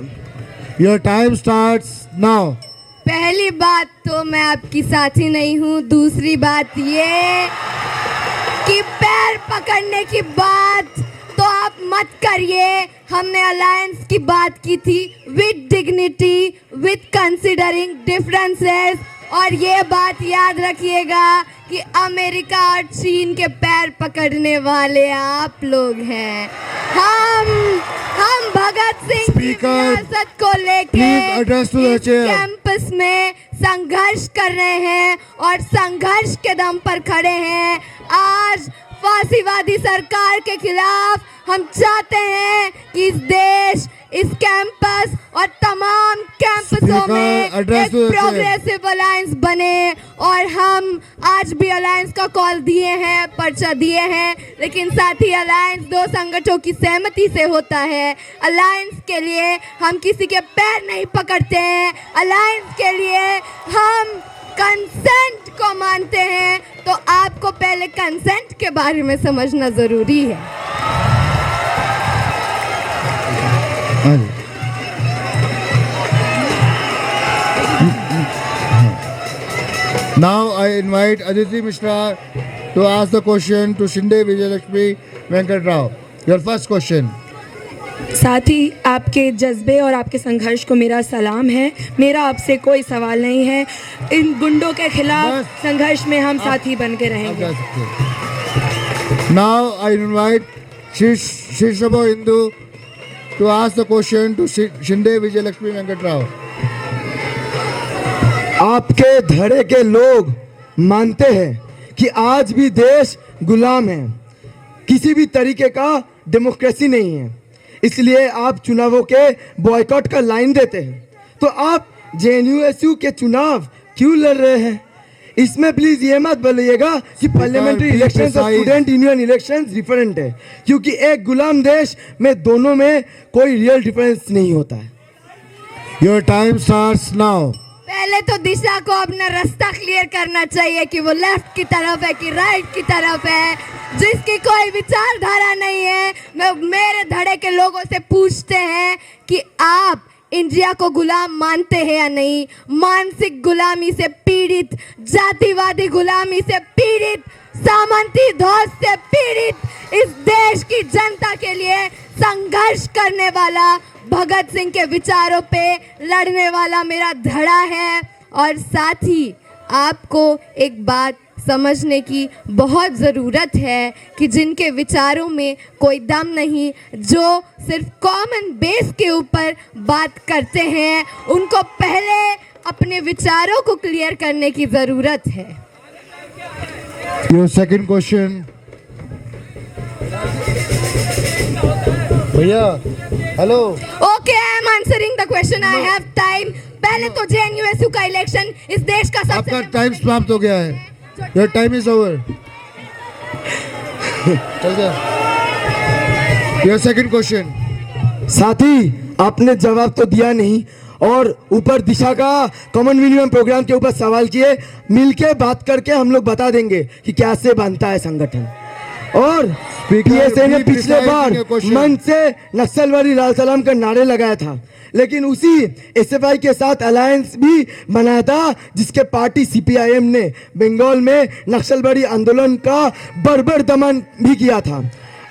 Your time starts now. पहली बात तो मैं आपकी साथी नहीं हूँ। दूसरी बात ये कि पैर पकड़ने की बात तो आप मत करिए। हमने अलायंस की बात की थी with dignity, with considering differences. और ये बात याद रखिएगा कि अमेरिका और चीन के पैर पकड़ने वाले आप लोग हैं। हम भगत सिंह की विरासत को लेके इस कैंपस में संघर्ष कर रहे हैं और संघर्ष के दम पर खड़े हैं। आज फांसीवादी सरकार के खिलाफ हम चाहते हैं कि इस देश, इस कैंपस और तमाम कैंपसों में एक प्रोग्रेसिव अलायंस बने। और हम आज भी अलायंस का कॉल दिए हैं, पर्चा दिए हैं, लेकिन साथ ही अलायंस दो संगठनों की सहमति से होता है। अलायंस के लिए हम किसी के पैर नहीं पकड़ते हैं। अलायंस के लिए हम कंसेंट को मानते हैं। तो आपको पहले कंसेंट के बारे में समझना जरूरी है। Now I invite Aditi Mishra to ask the question to Shinde Vijayalakshmi Venkat Rao. Your first question. साथ ही आपके जज्बे और आपके संघर्ष को मेरा सलाम है। मेरा आपसे कोई सवाल नहीं है। इन गुंडों के खिलाफ बस। संघर्ष में हम साथी बन के आप रहेंगे। जा सकते हैं। Now I invite Shishabo Hindu to ask the question to Shinde Vijay Lakshmi Venkat Rao. आपके धड़े के लोग मानते हैं कि आज भी देश गुलाम है, किसी भी तरीके का डेमोक्रेसी नहीं है, इसलिए आप चुनावों के बॉयकॉट का लाइन देते हैं। तो आप जेएनयू के चुनाव क्यों लड़ रहे हैं? इसमें प्लीज ये मत बोलिएगा कि पार्लियामेंट्री be इलेक्शन और precise. Student union election different है, क्योंकि एक गुलाम देश में दोनों में कोई रियल डिफरेंस नहीं होता है। Your time starts now. पहले तो दिशा को अपना रास्ता क्लियर करना चाहिए कि वो लेफ्ट की तरफ है कि राइट की तरफ है। जिसकी कोई विचारधारा नहीं है, मेरे धड़े के लोगों से पूछते हैं कि आप इंडिया को गुलाम मानते हैं या नहीं। मानसिक गुलामी से पीड़ित, जातिवादी गुलामी से पीड़ित, सामंती धौस से पीड़ित इस देश की जनता के लिए संघर्ष करने वाला, भगत सिंह के विचारों पे लड़ने वाला मेरा धड़ा है। और साथ ही आपको एक बात समझने की बहुत ज़रूरत है कि जिनके विचारों में कोई दम नहीं, जो सिर्फ कॉमन बेस के ऊपर बात करते हैं, उनको पहले अपने विचारों को क्लियर करने की ज़रूरत है। Your second question. भैया, hello. Okay, I am answering the question, I have time. पहले तो जेएनयू का इलेक्शन इस देश का सबसे आपका टाइम समाप्त हो गया है। Your time is over. चल जा। Your second question. साथी, आपने जवाब तो दिया नहीं और ऊपर दिशा का कॉमन मिनिमम प्रोग्राम के ऊपर सवाल किए। मिलके बात करके हम लोग बता देंगे कि कैसे बनता है संगठन। और पीएसए ने पिछले बार मन से नक्सलवादी लाल सलाम का नारे लगाया था, लेकिन उसी एसएफआई के साथ अलायंस भी बनाया था, जिसके पार्टी सीपीआईएम ने बंगाल में नक्सलवादी आंदोलन का बर्बर दमन भी किया था।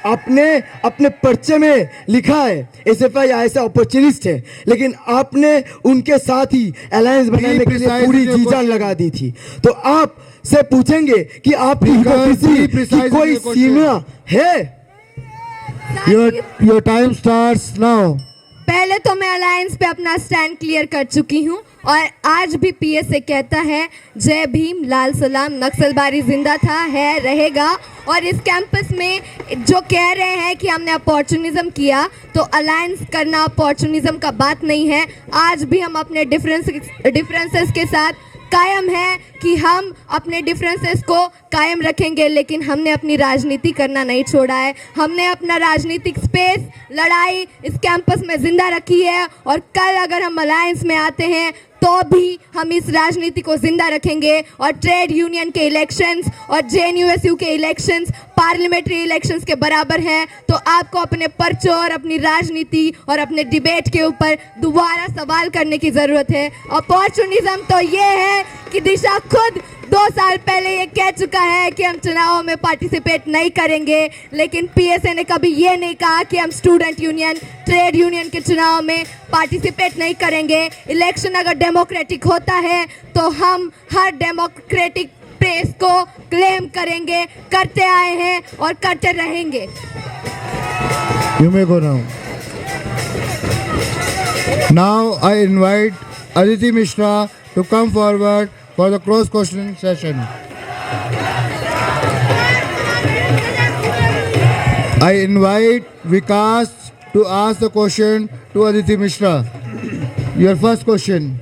आपने अपने पर्चे में लिखा है एसएफआई ऐसा अपॉर्चुनिस्ट है, लेकिन आपने उनके साथ ही अलायंस बनाने के लिए पूरी जी जान लगा दी थी। तो आप से पूछेंगे कि आपकी हिपोक्रेसी की कोई सीमा है? Your time starts now. पहले तो मैं अलायंस पे अपना स्टैंड क्लियर कर चुकी हूँ और आज भी पीएसए कहता है जय भीम लाल सलाम, नक्सलबारी जिंदा था, है, रहेगा। और इस कैंपस में जो कह रहे हैं कि हमने अपॉर्चुनिज्म किया, तो अलायंस करना अपॉर्चुनिज्म का बात नहीं है। आज भी हम अपने डिफरेंसेस के साथ कायम है कि हम अपने डिफरेंसेस को कायम रखेंगे, लेकिन हमने अपनी राजनीति करना नहीं छोड़ा है। हमने अपना राजनीतिक स्पेस, लड़ाई इस कैंपस में जिंदा रखी है और कल अगर हम अलायंस में आते हैं तो भी हम इस राजनीति को जिंदा रखेंगे। और ट्रेड यूनियन के इलेक्शंस और जेएनयू के इलेक्शंस पार्लियामेंट्री इलेक्शंस के बराबर हैं। तो आपको अपने पर्चों और अपनी राजनीति और अपने डिबेट के ऊपर दोबारा सवाल करने की ज़रूरत है। अपॉर्चुनिज्म तो ये है कि दिशा खुद 2 साल पहले ये कह चुका है कि हम चुनावों में पार्टिसिपेट नहीं करेंगे, लेकिन पीएसए ने कभी ये नहीं कहा कि हम स्टूडेंट यूनियन, ट्रेड यूनियन के चुनाव में पार्टिसिपेट नहीं करेंगे। इलेक्शन अगर डेमोक्रेटिक होता है तो हम हर डेमोक्रेटिक स्पेस को क्लेम करेंगे, करते आए हैं और करते रहेंगे। You may go now. Now I invite Aditi Mishra to come forward for the cross questioning session. I invite Vikas to ask the question to Aditi Mishra. Your first question.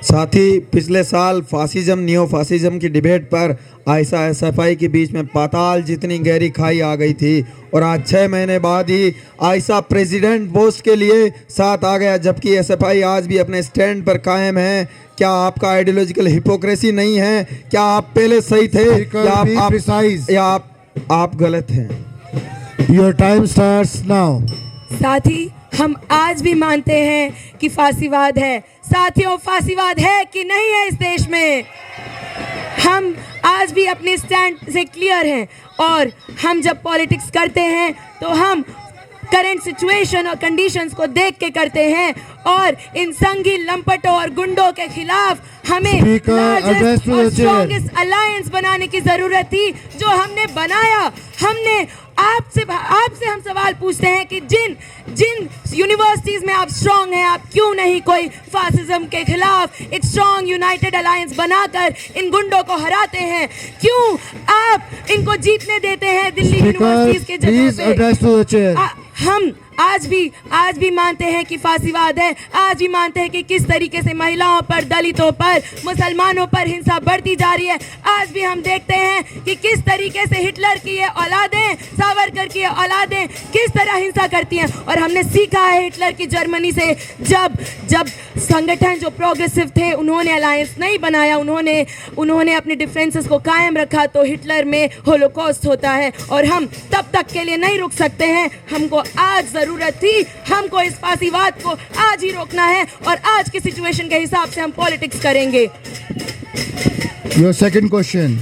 साथी, पिछले साल फासिज्म नियो फासिज्म की debate पर Ayesha SFI के बीच में पाताल जितनी गहरी खाई आ गई थी और आज 6 महीने बाद ही आयशा प्रेसिडेंट पोस्ट के लिए साथ आ गया, जबकि एसएफआई आज भी अपने स्टैंड पर कायम है। क्या आपका आइडियोलॉजिकल हिपोक्रेसी नहीं है? क्या आप पहले सही थे या आप गलत हैं? Your time starts now. साथी, हम आज भी मानते हैं कि फांसीवाद है। साथियों, फांसीवाद है कि नहीं है इस देश में? हम आज भी अपने स्टैंड से क्लियर हैं और हम जब पॉलिटिक्स करते हैं तो हम करंट सिचुएशन और कंडीशंस को देख के करते हैं और इन संघी लंपटों और गुंडों के खिलाफ हमें Speaker, address to the chair. Strongest alliance बनाने की जरूरत थी जो हमने बनाया। हमने आपसे हम सवाल पूछते हैं कि जिन यूनिवर्सिटीज में आप स्ट्रांग हैं, आप क्यों नहीं कोई फासिज्म के खिलाफ एक स्ट्रांग यूनाइटेड अलायंस बनाकर इन गुंडों को हराते हैं? क्यों आप इनको जीतने देते हैं दिल्ली यूनिवर्सिटीज के प्लीज जगह एड्रेस टू द चेयर। पे? हम आज भी मानते हैं कि फांसीवाद है, आज भी मानते हैं कि किस तरीके से महिलाओं पर, दलितों पर, मुसलमानों पर हिंसा बढ़ती जा रही है। आज भी हम देखते हैं कि किस तरीके से हिटलर की ये औलादें, सावरकर की ये औलादें किस तरह हिंसा करती हैं। और हमने सीखा है हिटलर की जर्मनी से, जब संगठन जो प्रोग्रेसिव थे उन्होंने अलायंस नहीं बनाया, उन्होंने अपने डिफरेंसेस को कायम रखा, तो हिटलर में होलोकॉस्ट होता है। और हम तब तक के लिए नहीं रुक सकते हैं, हमको आज जरूरत थी, हमको इस फांसीवाद को आज ही रोकना है और आज की सिचुएशन के हिसाब से हम पॉलिटिक्स करेंगे। Your second question.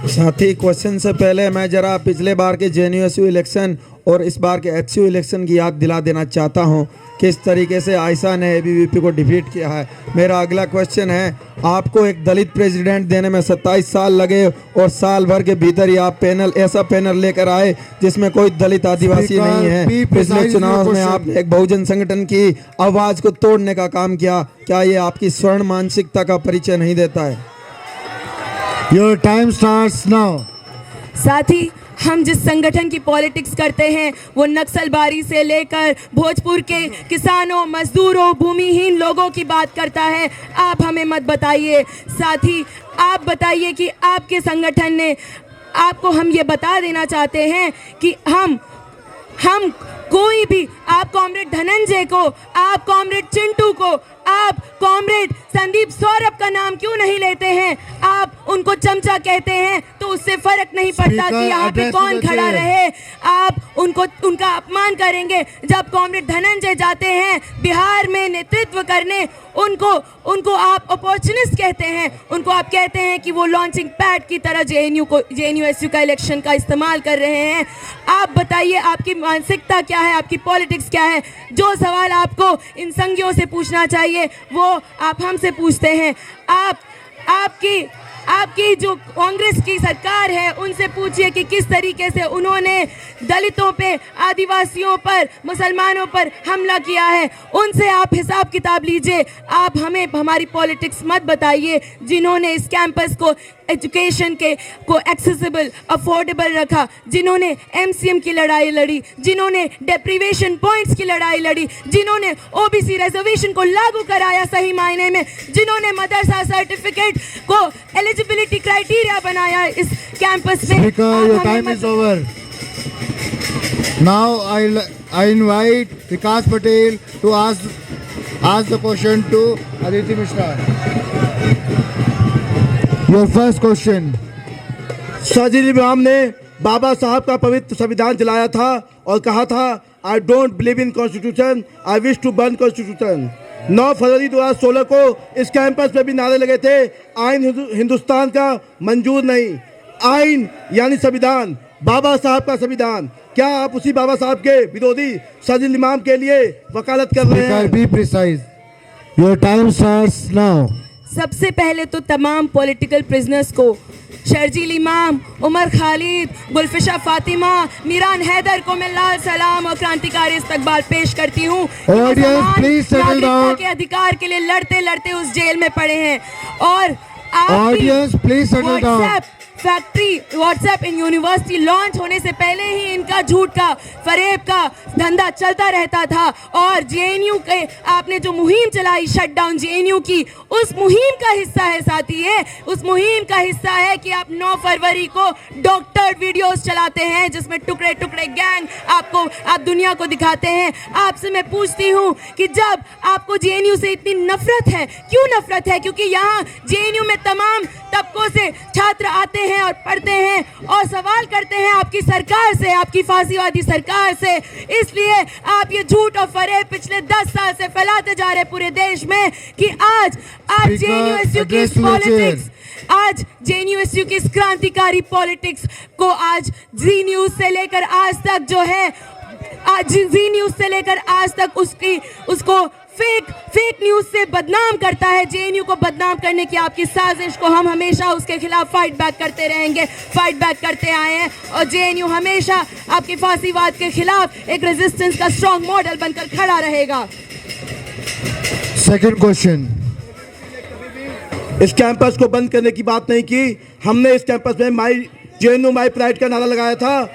साथी, क्वेश्चन से पहले मैं जरा पिछले बार के जेएनयू इलेक्शन और इस बार के एचयू इलेक्शन की याद दिला देना चाहता हूं, किस तरीके से आयशा ने एबीवीपी को डिफीट किया है। मेरा अगला क्वेश्चन है, आपको एक दलित प्रेसिडेंट देने में 27 साल लगे और साल भर के भीतर ही आप ऐसा पैनल लेकर आए जिसमें कोई दलित आदिवासी नहीं है। पिछले चुनाव में आपने एक बहुजन संगठन की आवाज को तोड़ने का काम किया। क्या ये आपकी स्वर्ण मानसिकता का परिचय नहीं देता है? Your time starts now. साथी, हम जिस संगठन की पॉलिटिक्स करते हैं वो नक्सलबारी से लेकर भोजपुर के किसानों, मजदूरों, भूमिहीन लोगों की बात करता है। आप हमें मत बताइए। साथी, आप बताइए कि आपके संगठन ने, आपको हम ये बता देना चाहते हैं कि हम कोई भी, आप कॉमरेड धनंजय को, आप कॉमरेड चिंटू को, आप कॉमरेड संदीप सौरभ का नाम क्यों नहीं लेते हैं? आप उनको चमचा कहते हैं तो उससे फर्क नहीं पड़ता कि यहाँ पे कौन खड़ा रहे। आप उनका अपमान करेंगे। जब कॉमरेड धनंजय जाते हैं बिहार में नेतृत्व करने, उनको आप अपॉर्चुनिस्ट कहते हैं। उनको आप कहते हैं कि वो लॉन्चिंग पैड की तरह जेएनयू का इलेक्शन का इस्तेमाल कर रहे हैं। आप बताइए, आपकी मानसिकता क्या है, आपकी पॉलिटिक्स क्या है? जो सवाल आपको इन संघियों से पूछना चाहिए वो आप हमसे पूछते हैं। आपकी जो कांग्रेस की सरकार है उनसे पूछिए कि किस तरीके से उन्होंने दलितों पे, आदिवासियों पर, मुसलमानों पर हमला किया है। उनसे आप हिसाब किताब लीजिए। आप हमें हमारी पॉलिटिक्स मत बताइए। जिन्होंने इस कैंपस को, एजुकेशन को एक्सेसिबल, अफोर्डेबल रखा, जिन्होंने एमसीएम की लड़ाई लड़ी, जिन्होंने डेप्रीवेशन पॉइंट्स की लड़ाई लड़ी, जिन्होंने ओबीसी रिजर्वेशन को लागू कराया सही मायने में, जिन्होंने मदरसा सर्टिफिकेट को एलिजिबिलिटी क्राइटेरिया बनाया इस कैंपस में। Speaker, your time is over. Now I invite Vikas Patel to ask the question to Aditi Mishra. Your first question. Shajid इमाम ने बाबा साहब का पवित्र संविधान जलाया था और कहा था, I don't believe in constitution, I wish to burn constitution. 9 फरवरी 2016 को इस कैंपस पे भी नारे लगे थे, आइन हिंदुस्तान का मंजूर नहीं। आइन यानी संविधान, बाबा साहब का संविधान। क्या आप उसी बाबा साहब के विरोधी शाजिद इमाम के लिए वकालत कर रहे हैं? Be precise. Your time starts now. सबसे पहले तो तमाम पॉलिटिकल प्रिजनर्स को, शर्जील इमाम, उमर खालिद, गुलफिशा फातिमा, मीरान हैदर को मैं लाल सलाम और क्रांतिकारी इस्तकबाल पेश करती हूँ। नागरिकता के अधिकार के लिए लड़ते लड़ते उस जेल में पड़े हैं। और व्हाट्सएप इन यूनिवर्सिटी लॉन्च होने से पहले ही इनका झूठ का, फरेब का धंधा चलता रहता था। और जेएनयू के आपने जो मुहिम चलाई शटडाउन जेएनयू की, उस मुहिम का हिस्सा है साथी है, उस मुहिम का हिस्सा है कि आप 9 फरवरी को डॉक्टर्ड वीडियोस चलाते हैं जिसमें टुकड़े टुकड़े गैंग आप दुनिया को दिखाते हैं। आपसे मैं पूछती हूँ कि जब आपको जेएनयू से इतनी नफरत है, क्यों नफरत है? क्योंकि यहाँ जेएनयू में तमाम तबकों से छात्र आते हैं और पढ़ते हैं और सवाल करते हैं आपकी सरकार से, आपकी फांसीवादी सरकार से। इसलिए आप ये झूठ और फरेब पिछले 10 साल से फैलाते जा रहे पूरे देश में कि आज जेएनयू की पॉलिटिक्स, आज जेएनयू की क्रांतिकारी पॉलिटिक्स को आज जी न्यूज से लेकर आज तक जो है आज जी न्यूज़ से लेकर आज तक उसको फेक न्यूज़ से बदनाम करता है। जेएनयू को बदनाम करने की आपकी साजिश को हम हमेशा उसके खिलाफ फाइट बैक करते रहेंगे, फाइट बैक करते आए हैं और जेएनयू हमेशा आपके फांसीवाद के खिलाफ एक रेजिस्टेंस का स्ट्रॉन्ग मॉडल बनकर खड़ा रहेगा। सेकंड क्वेश्चन, इस कैंपस को बंद करने की बात नहीं की हमने। इस कैंपस में माई जेएनयू माई प्राइड का नारा लगाया था।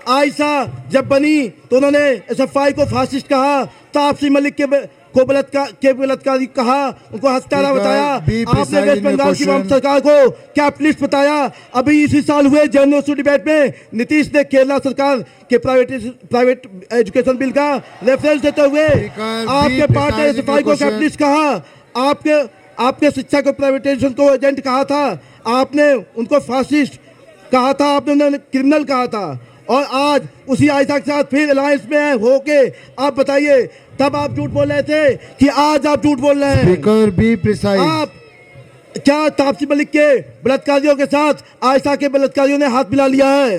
आयशा जब बनी तो उन्होंने एसएफआई को फासिस्ट कहा, तापसी मलिक को बलात्कारी कहा, उनको हत्यारा बताया। आपने वेस्ट बंगाल की वाम सरकार को कैपिटलिस्ट बताया। अभी इसी साल हुए जेएनयू डिबेट में नीतीश ने केरला सरकार के प्राइवेट एजुकेशन बिल का रेफरेंस देते हुए आपके पार्टी ने एसएफआई को कैपिटलिस्ट कहा। आपने शिक्षा को प्राइवेटाइजेशन को एजेंट कहा था, आपने उनको फासिस्ट कहा था, आपने उन्हें क्रिमिनल कहा था। और आज उसी आयशा के साथ फिर अलायंस में होके आप बताइए, तब आप झूठ बोल रहे थे कि आज आप झूठ बोल रहे हैं। Speaker be precise. आप क्या तापसी मलिक के बलात्कारियों के साथ आयशा के बलात्कारियों ने हाथ मिला लिया है?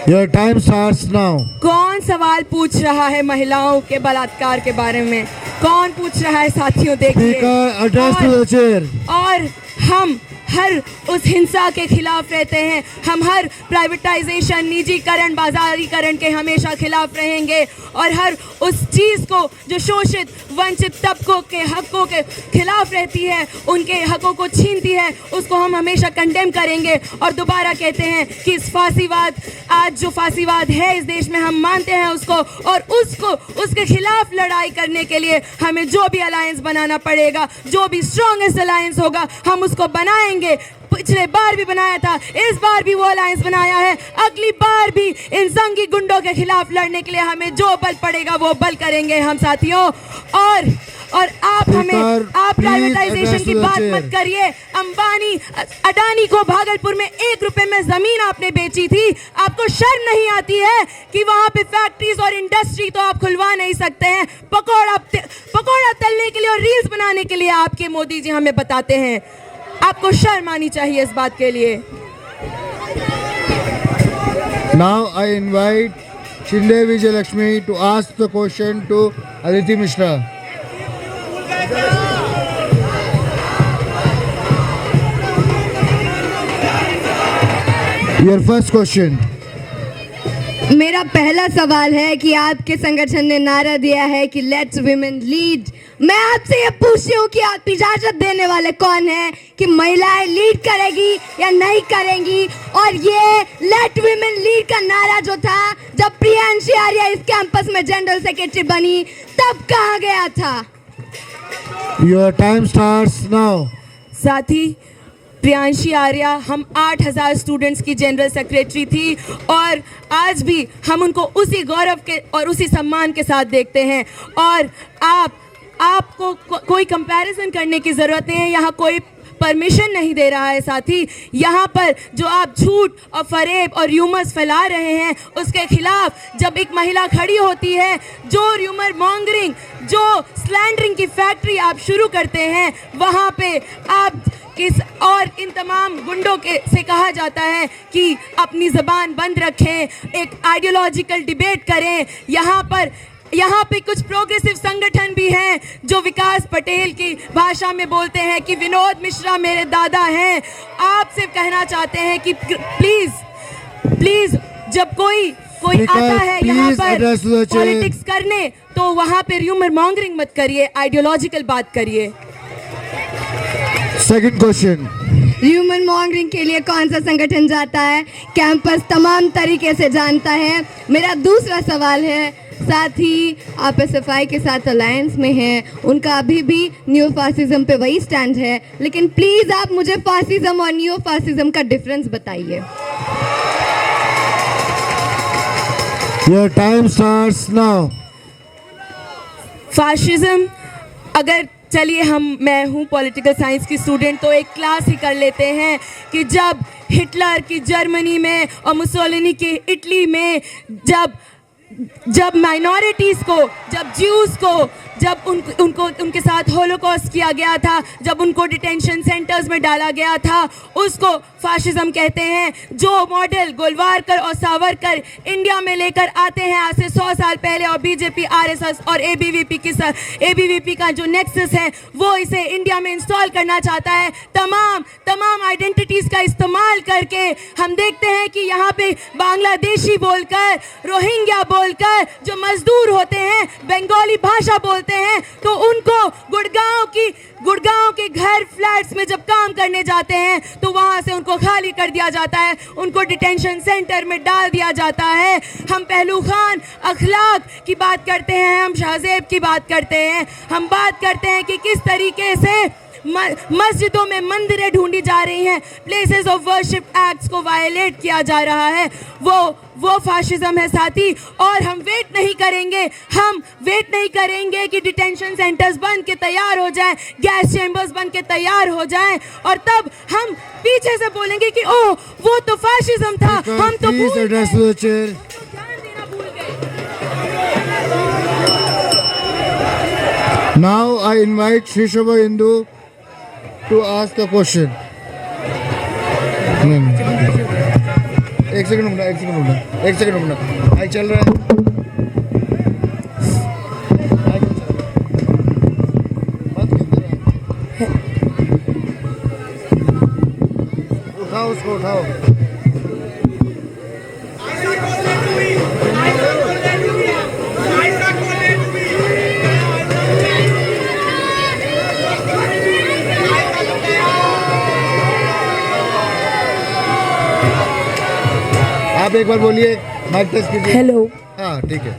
Your time starts now. कौन सवाल पूछ रहा है महिलाओं के बलात्कार के बारे में? कौन पूछ रहा है साथियों? देखिए, speaker address to the chair. और हम हर उस हिंसा के खिलाफ रहते हैं। हम हर प्राइवेटाइजेशन, निजीकरण, बाजारीकरण के हमेशा खिलाफ रहेंगे और हर उस चीज़ को जो शोषित वंचित तबकों के हकों के खिलाफ रहती है, उनके हकों को छीनती है, उसको हम हमेशा कंडेम करेंगे। और दोबारा कहते हैं कि इस फांसीवाद, आज जो फांसीवाद है इस देश में, हम मानते हैं उसको, और उसके खिलाफ लड़ाई करने के लिए हमें जो भी अलायंस बनाना पड़ेगा, जो भी स्ट्रॉन्गेस्ट अलायंस होगा, हम उसको बनाएंगे। पिछले बार भी बनाया था, इस बार भी वो अलायंस बनाया है, अगली बार भी इन संघी गुंडों के खिलाफ लड़ने के लिए हमें जो बल पड़ेगा वो बल करेंगे हम साथियों। और आप प्राइवेटाइजेशन की बात मत करिए। अंबानी अडानी को भागलपुर में 1 रुपए में जमीन आपने बेची थी। आपको शर्म नहीं आती है कि वहां पे फैक्ट्रीज और इंडस्ट्री तो आप खुलवा नहीं सकते हैं? पकौड़ा तलने के लिए और रील्स बनाने के लिए आपके मोदी जी हमें बताते हैं। आपको शर्म आनी चाहिए इस बात के लिए। Now I invite Shinde Vijay Lakshmi to ask the question to Aditi Mishra. Your first question. मेरा पहला सवाल है कि आपके संगठन ने नारा दिया है कि लेट्स विमेन लीड। मैं आपसे ये पूछती हूँ कि आप इजाजत देने वाले कौन हैं कि महिलाएं लीड करेगी या नहीं करेंगी? और ये लेट विमेन लीड का नारा जो था, जब प्रियांशी आर्या इस कैंपस में जनरल सेक्रेटरी बनी, तब कहाँ गया था? Your time starts now. साथी, प्रियांशी आर्या हम 8000 स्टूडेंट्स की जनरल सेक्रेटरी थी और आज भी हम उनको उसी गौरव के और उसी सम्मान के साथ देखते हैं। और आपको कोई कंपैरिजन करने की ज़रूरत नहीं है। यहाँ कोई परमिशन नहीं दे रहा है साथी। यहाँ पर जो आप झूठ और फरेब और र्यूमर्स फैला रहे हैं, उसके खिलाफ जब एक महिला खड़ी होती है, जो र्यूमर मॉन्गरिंग, जो स्लैंडरिंग की फैक्ट्री आप शुरू करते हैं, वहाँ पे आप और इन तमाम गुंडों से कहा जाता है कि अपनी ज़बान बंद रखें, एक आइडियोलॉजिकल डिबेट करें। यहाँ पे कुछ प्रोग्रेसिव संगठन भी हैं जो विकास पटेल की भाषा में बोलते हैं कि विनोद मिश्रा मेरे दादा हैं। आपसे कहना चाहते हैं कि प्लीज जब कोई आता है यहाँ पर पॉलिटिक्स करने, तो वहाँ पे र्यूमर मॉन्गरिंग मत करिए, आइडियोलॉजिकल बात करिए। Second question. ह्यूमन मॉन्गरिंग के लिए कौन सा संगठन जाता है? कैंपस तमाम तरीके से जानता है। मेरा दूसरा सवाल है, साथ ही आप एसएफआई के साथ अलायंस में हैं, उनका अभी भी न्यू फासिज्म पे वही स्टैंड है, लेकिन प्लीज आप मुझे फासिज्म और न्यू फासिज्म का डिफरेंस बताइए। Your time starts now. Fascism, अगर चलिए मैं हूँ पॉलिटिकल साइंस की स्टूडेंट, तो एक क्लास ही कर लेते हैं कि जब हिटलर की जर्मनी में और मुसोलिनी की इटली में जब माइनॉरिटीज़ को, जब ज्यूज़ को, जब उनको उनके साथ होलोकॉस्ट किया गया था, जब उनको डिटेंशन सेंटर्स में डाला गया था, उसको फाशिज्म कहते हैं। जो मॉडल गोलवारकर और सावरकर इंडिया में लेकर आते हैं आज से 100 साल पहले, और बीजेपी, आरएसएस और एबीवीपी का जो नेक्सस है वो इसे इंडिया में इंस्टॉल करना चाहता है। तमाम आइडेंटिटीज का इस्तेमाल करके हम देखते हैं कि यहाँ पे बांग्लादेशी बोलकर, रोहिंग्या बोलकर जो मजदूर होते हैं, बंगाली भाषा बोलते हैं, तो उनको गुड़गांव के घर फ्लैट्स में जब काम करने जाते हैं तो वहां से उनको खाली कर दिया जाता है, उनको डिटेंशन सेंटर में डाल दिया जाता है। हम पहलू खान अखलाक की बात करते हैं, हम शाहजेब की बात करते हैं, हम बात करते हैं कि किस तरीके से मस्जिदों में मंदिरें ढूंढी जा रही हैं, प्लेसेस ऑफ वर्शिप एक्ट्स को वायलेट किया जा रहा है। वो फाशिज्म है साथी। और हम वेट नहीं करेंगे कि डिटेंशन सेंटर्स बन के तैयार हो जाएं, गैस चेंबर्स बन के तैयार हो जाएं, और तब हम पीछे से बोलेंगे कि ओह वो तो फाशिज्म था, हम तो भूल गए। Now I invite Sri Shobha Hindu to ask a question. एक सेकंड रुकना। आई चल रहा है। उठाओ उसको, उठाओ। आप एक बार बोलिए, माइक टेस्ट कीजिए। हेलो। हाँ ठीक है,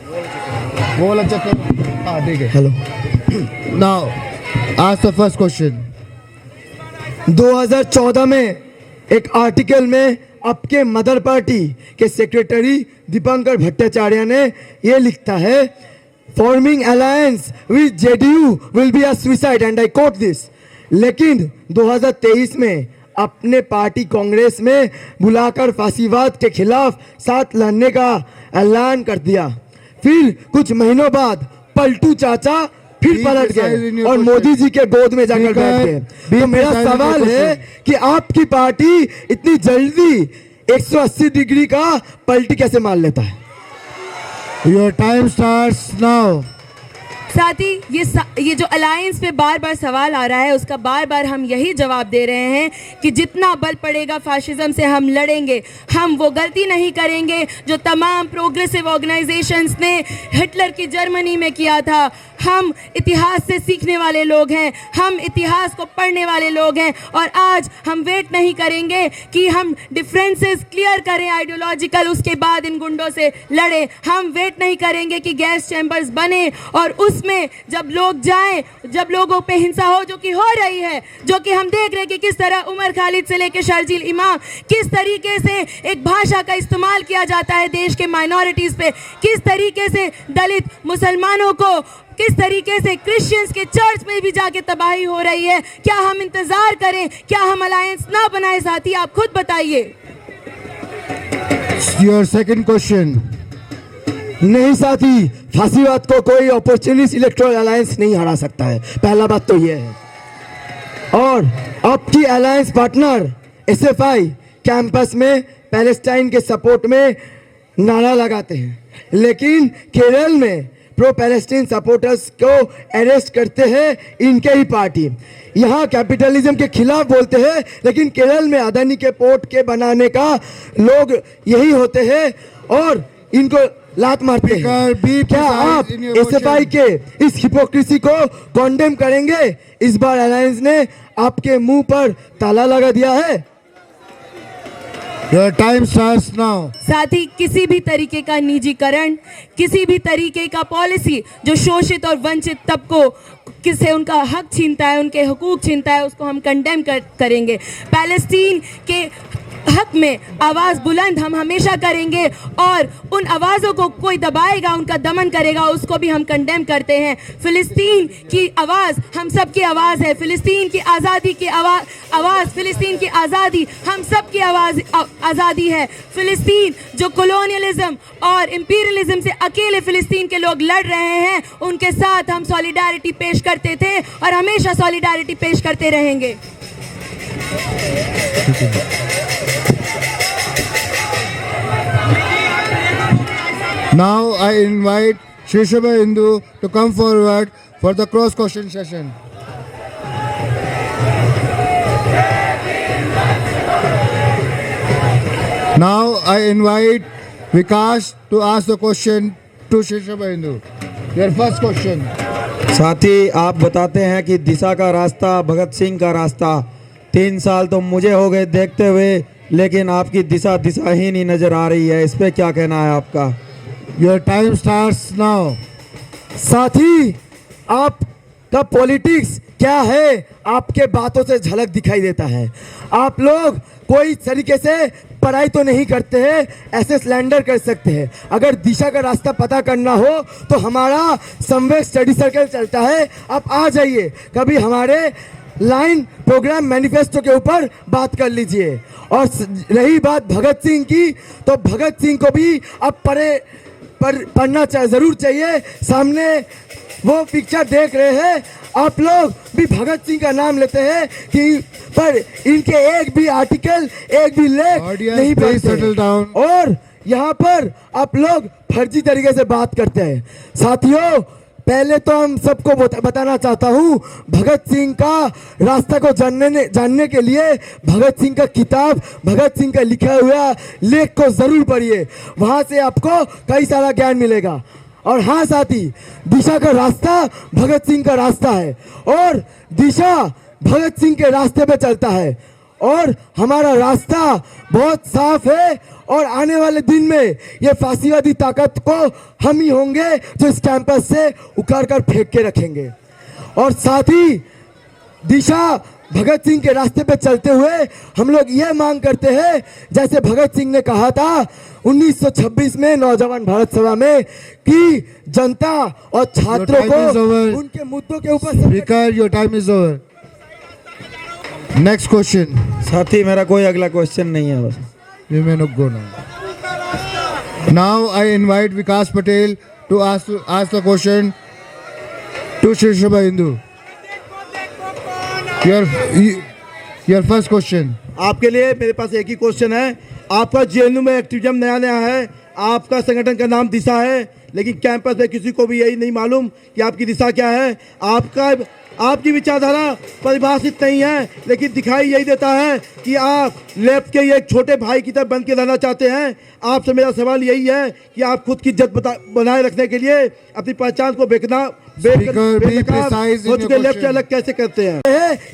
वो वाला चेक करो। हाँ ठीक है। Hello. Now ask the first question. 2014 में एक आर्टिकल में आपके मदर पार्टी के सेक्रेटरी दीपंकर भट्टाचार्य ने ये लिखता है, forming alliance with JDU will be a suicide, and I quote this. लेकिन 2023 में अपने पार्टी कांग्रेस में बुलाकर फांसीवाद के खिलाफ साथ लड़ने का ऐलान कर दिया। फिर कुछ महीनों बाद पलटू चाचा फिर पलट गए और मोदी जी के गोद में जाकर बैठ गए। तो मेरा सवाल है कि आपकी पार्टी इतनी जल्दी 180 डिग्री का पलटी कैसे मार लेता है? Your time starts now. साथी, ये जो अलायंस पे बार बार सवाल आ रहा है, उसका बार बार हम यही जवाब दे रहे हैं कि जितना बल पड़ेगा फाशिज्म से हम लड़ेंगे। हम वो गलती नहीं करेंगे जो तमाम प्रोग्रेसिव ऑर्गेनाइजेशंस ने हिटलर की जर्मनी में किया था। हम इतिहास से सीखने वाले लोग हैं, हम इतिहास को पढ़ने वाले लोग हैं, और आज हम वेट नहीं करेंगे कि हम डिफरेंसेस क्लियर करें आइडियोलॉजिकल, उसके बाद इन गुंडों से लड़े। हम वेट नहीं करेंगे कि गैस चैम्बर्स बने और उसमें जब लोग जाएं, जब लोगों पे हिंसा हो, जो कि हो रही है, जो कि हम देख रहे हैं कि किस तरह उमर खालिद से लेकर शर्जील इमाम, किस तरीके से एक भाषा का इस्तेमाल किया जाता है देश के माइनॉरिटीज पे, किस तरीके से दलित मुसलमानों को, किस तरीके से क्रिश्चियंस के चर्च में भी जाके तबाही हो रही है। क्या हम इंतजार करें? क्या हम अलायंस ना बनाए? साथी, आप खुद बताइए। Your second question. नहीं साथी, फांसीवाद को कोई अपॉर्चुनिस्ट इलेक्टोरल अलायंस नहीं हरा सकता है, पहला बात तो ये है। और आपकी अलायंस पार्टनर एसएफआई कैंपस में पैलेस्टाइन के सपोर्ट में नारा लगाते हैं, लेकिन केरल में प्रो पैलेस्टीन सपोर्टर्स को अरेस्ट करते हैं इनके ही पार्टी। यहाँ कैपिटलिज्म के खिलाफ बोलते हैं, लेकिन केरल में अदानी के पोर्ट के बनाने का लोग यही होते हैं और इनको लात मारते हैं। क्या आप एसएफआई के इस हिपोक्रेसी को कॉन्डेम करेंगे? इस बार अलायंस ने आपके मुंह पर ताला लगा दिया है। Your time starts now. साथ ही किसी भी तरीके का निजीकरण, किसी भी तरीके का पॉलिसी जो शोषित और वंचित तबकों किससे उनका हक छीनता है, उनके हुकूक छीनता है, उसको हम कंडेम करेंगे। पैलेस्टीन के हक में आवाज़ बुलंद हम हमेशा करेंगे, और उन आवाज़ों को कोई दबाएगा, उनका दमन करेगा, उसको भी हम कंडेम करते हैं। फ़िलिस्तीन की आवाज़ हम सब की आवाज़ है। फ़िलिस्तीन की आज़ादी की आवाज़, फ़िलिस्तीन की आज़ादी हम सब की आज़ादी है। फ़िलिस्तीन जो कॉलोनियलिज्म और इंपीरियलिज्म से अकेले फ़िलिस्तीन के लोग लड़ रहे हैं, उनके साथ हम सॉलिडारिटी पेश करते थे और हमेशा सॉलिडारिटी पेश करते रहेंगे। Now I invite Shri Shubha Hindu to come forward for the cross question session. Now I invite Vikas to ask the question to Shri Shubha Hindu. Your first question. साथी, आप बताते हैं कि दिशा का रास्ता, भगत सिंह का रास्ता। 3 साल तो मुझे हो गए देखते हुए, लेकिन आपकी दिशा दिशाहीन नहीं नजर आ रही है। इस पे क्या कहना है आपका? Your time starts now. साथी, आपका पॉलिटिक्स क्या है, आपके बातों से झलक दिखाई देता है। आप लोग कोई तरीके से पढ़ाई तो नहीं करते हैं, ऐसे स्लैंडर कर सकते हैं। अगर दिशा का रास्ता पता करना हो तो हमारा समवेत स्टडी सर्कल चलता है, आप आ जाइए, कभी हमारे लाइन प्रोग्राम मैनिफेस्टो के ऊपर बात कर लीजिए। और रही बात भगत सिंह की, तो भगत सिंह को भी अब पढ़ना ज़रूर चाहिए। सामने वो पिक्चर देख रहे हैं, आप लोग भी भगत सिंह का नाम लेते हैं कि पर इनके एक भी आर्टिकल, एक भी लेख Audience, नहीं please settle पढ़ते, down. और यहाँ पर आप लोग फर्जी तरीके से बात करते हैं। साथियों, पहले तो हम सबको बताना चाहता हूँ, भगत सिंह का रास्ता को जानने के लिए भगत सिंह का किताब, भगत सिंह का लिखा हुआ लेख को ज़रूर पढ़िए, वहाँ से आपको कई सारा ज्ञान मिलेगा। और हाँ साथी, दिशा का रास्ता भगत सिंह का रास्ता है, और दिशा भगत सिंह के रास्ते पे चलता है, और हमारा रास्ता बहुत साफ है। और आने वाले दिन में ये फांसीवादी ताकत को हम ही होंगे जो इस कैंपस से उखाड़ कर फेंक के रखेंगे। और साथ ही दिशा भगत सिंह के रास्ते पे चलते हुए हम लोग ये मांग करते हैं, जैसे भगत सिंह ने कहा था 1926 में नौजवान भारत सभा में, कि जनता और छात्रों Your time is को over. उनके मुद्दों के ऊपर Speaker, your time is over. Next question. साथी, मेरा कोई अगला क्वेश्चन नहीं है बस। You may not go now. Now I invite Vikas Patel to ask the question to Shri Shubha Hindu. Your first question. आपके लिए मेरे पास एक ही क्वेश्चन है। आपका जेएनयू में एक्टिविज्म नया नया है, आपका संगठन का नाम दिशा है, लेकिन कैंपस में किसी को भी यही नहीं मालूम कि आपकी दिशा क्या है। आपकी विचारधारा परिभाषित नहीं है, लेकिन दिखाई यही देता है कि आप लेफ्ट के एक छोटे भाई की तरह बन के रहना चाहते हैं। आपसे मेरा सवाल यही है कि आप खुद की इज्जत बनाए रखने के लिए अपनी पहचान को लेफ्ट से अलग कैसे करते हैं?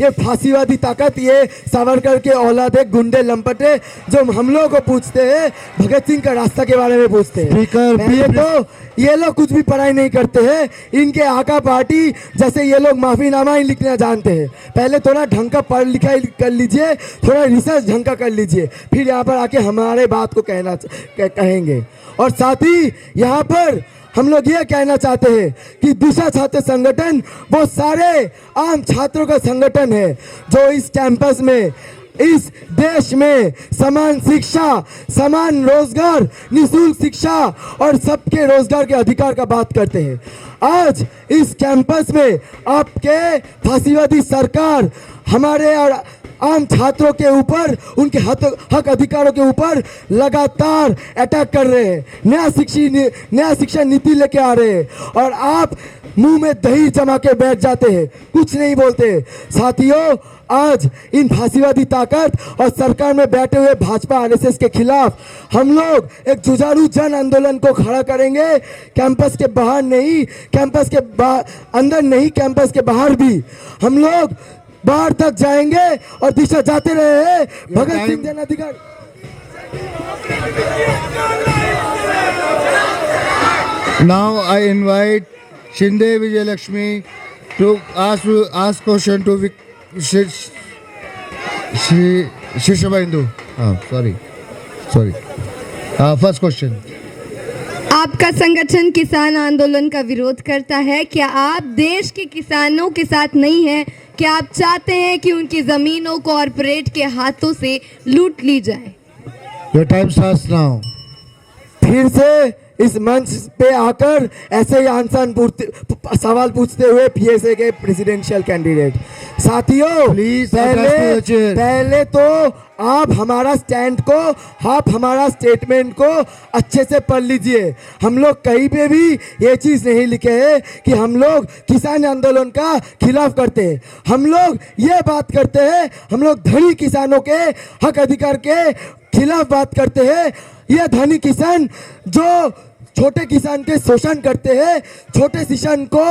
ये फांसीवादी ताकत, ये सावरकर के औलादे गुंडे लंपटे जो हम लोगों को पूछते हैं, भगत सिंह का रास्ता के बारे में पूछते हैं। पहले तो ये लोग कुछ भी पढ़ाई नहीं करते हैं, इनके आका पार्टी जैसे ये लोग माफीनामा ही लिखना जानते हैं। पहले थोड़ा ढंग का पढ़ लिखा कर लीजिए, थोड़ा रिसर्च ढंग का कर लीजिए, फिर यहाँ पर आके हमारे बात को कहेंगे। और साथ ही यहाँ पर हम लोग ये कहना चाहते हैं कि दिशा छात्र संगठन वो सारे आम छात्रों का संगठन है जो इस कैंपस में, इस देश में समान शिक्षा, समान रोजगार, निःशुल्क शिक्षा और सबके रोजगार के अधिकार का बात करते हैं। आज इस कैंपस में आपके फांसीवादी सरकार हमारे और आम छात्रों के ऊपर, उनके हक अधिकारों के ऊपर लगातार अटैक कर रहे हैं, नया शिक्षा नीति लेके आ रहे हैं, और आप मुंह में दही जमा के बैठ जाते हैं, कुछ नहीं बोलते। साथियों, आज इन फांसीवादी ताकत और सरकार में बैठे हुए भाजपा आरएसएस के खिलाफ हम लोग एक जुझारू जन आंदोलन को खड़ा करेंगे। कैंपस के बाहर नहीं, कैंपस के अंदर नहीं, कैंपस के बाहर भी हम लोग बाहर तक जाएंगे और दिशा जाते रहे हैं। भगत सिंह जन अधिकार। Now I invite Shinde Vijayalakshmi to ask question to Shri Shubha Hindu. Sorry first question. आपका संगठन किसान आंदोलन का विरोध करता है। क्या आप देश के किसानों के साथ नहीं हैं? क्या आप चाहते हैं कि उनकी जमीनों को कॉरपोरेट के हाथों से लूट ली जाए? Your time starts now. फिर से इस मंच पे आकर ऐसे ही आसान सवाल पूछते हुए पीएसए के प्रेसिडेंशियल कैंडिडेट साथियों, Please address to the chair. पहले तो आप हमारा स्टैंड को, आप हमारा स्टेटमेंट को अच्छे से पढ़ लीजिए। हम लोग कहीं पे भी ये चीज़ नहीं लिखे हैं कि हम लोग किसान आंदोलन का खिलाफ करते हैं। हम लोग ये बात करते हैं, हम लोग धनी किसानों के हक अधिकार के खिलाफ बात करते हैं। ये धनी किसान जो छोटे किसान के शोषण करते हैं, छोटे किसान को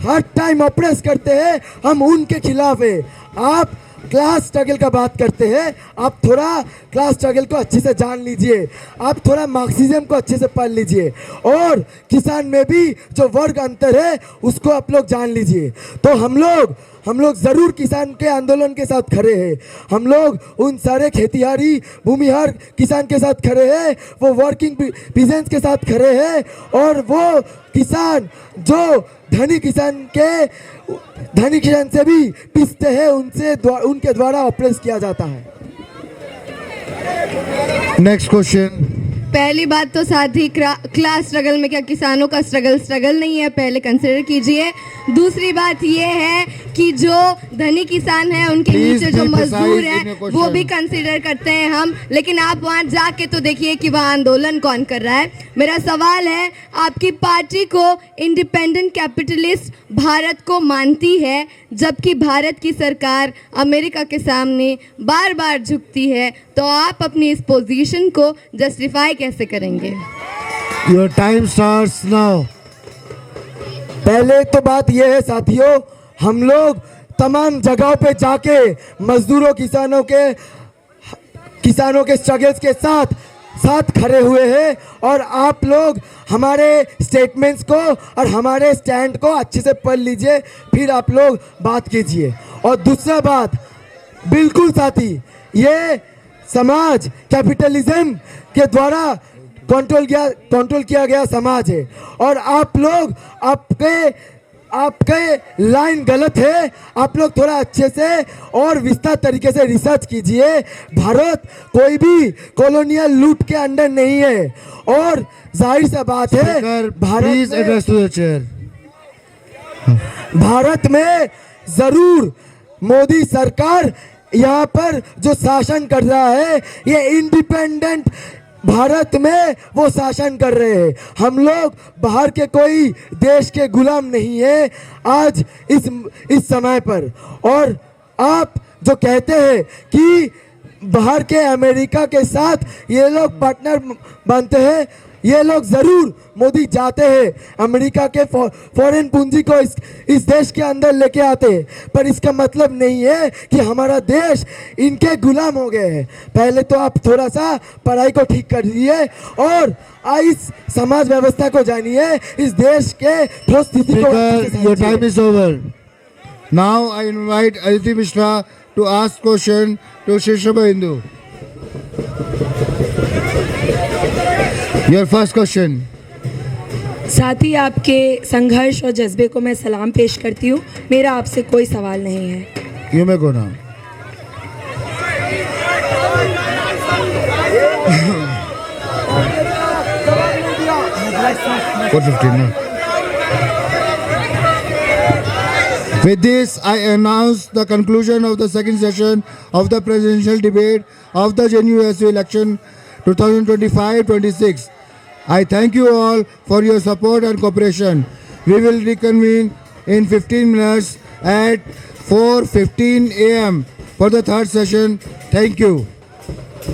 हर टाइम ऑप्रेस करते हैं, हम उनके खिलाफ है। आप क्लास स्ट्रगल का बात करते हैं, आप थोड़ा क्लास स्ट्रगल को अच्छे से जान लीजिए, आप थोड़ा मार्क्सिज्म को अच्छे से पढ़ लीजिए और किसान में भी जो वर्ग अंतर है उसको आप लोग जान लीजिए। तो हम लोग ज़रूर किसान के आंदोलन के साथ खड़े हैं। हम लोग उन सारे खेतीहारी भूमिहार किसान के साथ खड़े हैं, वो वर्किंग पीजेंट्स के साथ खड़े हैं और वो किसान जो धनी किसान से भी पिसते हैं, उनके द्वारा ऑपरेट किया जाता है। Next question. पहली बात तो साथी, क्लास स्ट्रगल में क्या किसानों का स्ट्रगल नहीं है, पहले कंसिडर कीजिए। दूसरी बात ये है कि जो धनी किसान है उनके Please नीचे जो be मजदूर precise in है your वो भी question. कंसिडर करते हैं हम, लेकिन आप वहाँ जाके तो देखिए कि वहाँ आंदोलन कौन कर रहा है। मेरा सवाल है, आपकी पार्टी को इंडिपेंडेंट कैपिटलिस्ट भारत को मानती है, जबकि भारत की सरकार अमेरिका के सामने बार बार झुकती है, तो आप अपनी इस पोजीशन को जस्टिफाई कैसे करेंगे? Your time starts now. पहले तो बात यह है साथियों, हम लोग तमाम जगहों पे जाके मजदूरों किसानों के स्ट्रगल्स के साथ खड़े हुए हैं और आप लोग हमारे स्टेटमेंट्स को और हमारे स्टैंड को अच्छे से पढ़ लीजिए, फिर आप लोग बात कीजिए। और दूसरा बात, बिल्कुल साथी, ये समाज कैपिटलिज्म के द्वारा कंट्रोल किया गया समाज है और आप लोग आपके लाइन गलत है। आप लोग थोड़ा अच्छे से और विस्तार तरीके से रिसर्च कीजिए। भारत कोई भी कॉलोनियल लूट के अंडर नहीं है और जाहिर सा बात है please address to the chair. Bharat में जरूर मोदी सरकार यहाँ पर जो शासन कर रहा है, ये इंडिपेंडेंट भारत में वो शासन कर रहे हैं। हम लोग बाहर के कोई देश के गुलाम नहीं है आज इस समय पर। और आप जो कहते हैं कि बाहर के अमेरिका के साथ ये लोग पार्टनर बनते हैं, ये लोग जरूर मोदी जाते हैं अमेरिका के फॉरेन पूंजी को इस देश के अंदर लेके आते हैं, पर इसका मतलब नहीं है कि हमारा देश इनके गुलाम हो गए हैं। पहले तो आप थोड़ा सा पढ़ाई को ठीक करिए और इस समाज व्यवस्था को जानिए, इस देश के ठोस स्थिति को। Your time is over. Now I invite Aditi Mishra to ask question to शीर्षक हिंदू। Your first question. साथ ही आपके संघर्ष और जज्बे को मैं सलाम पेश करती हूँ। मेरा आपसे कोई सवाल नहीं है। You may go now. With this, I announce the conclusion of the second session of the presidential debate of the JNU-SU election 2025-26. I thank you all for your support and cooperation. We will reconvene in 15 minutes at 4:15 a.m. for the third session. Thank you.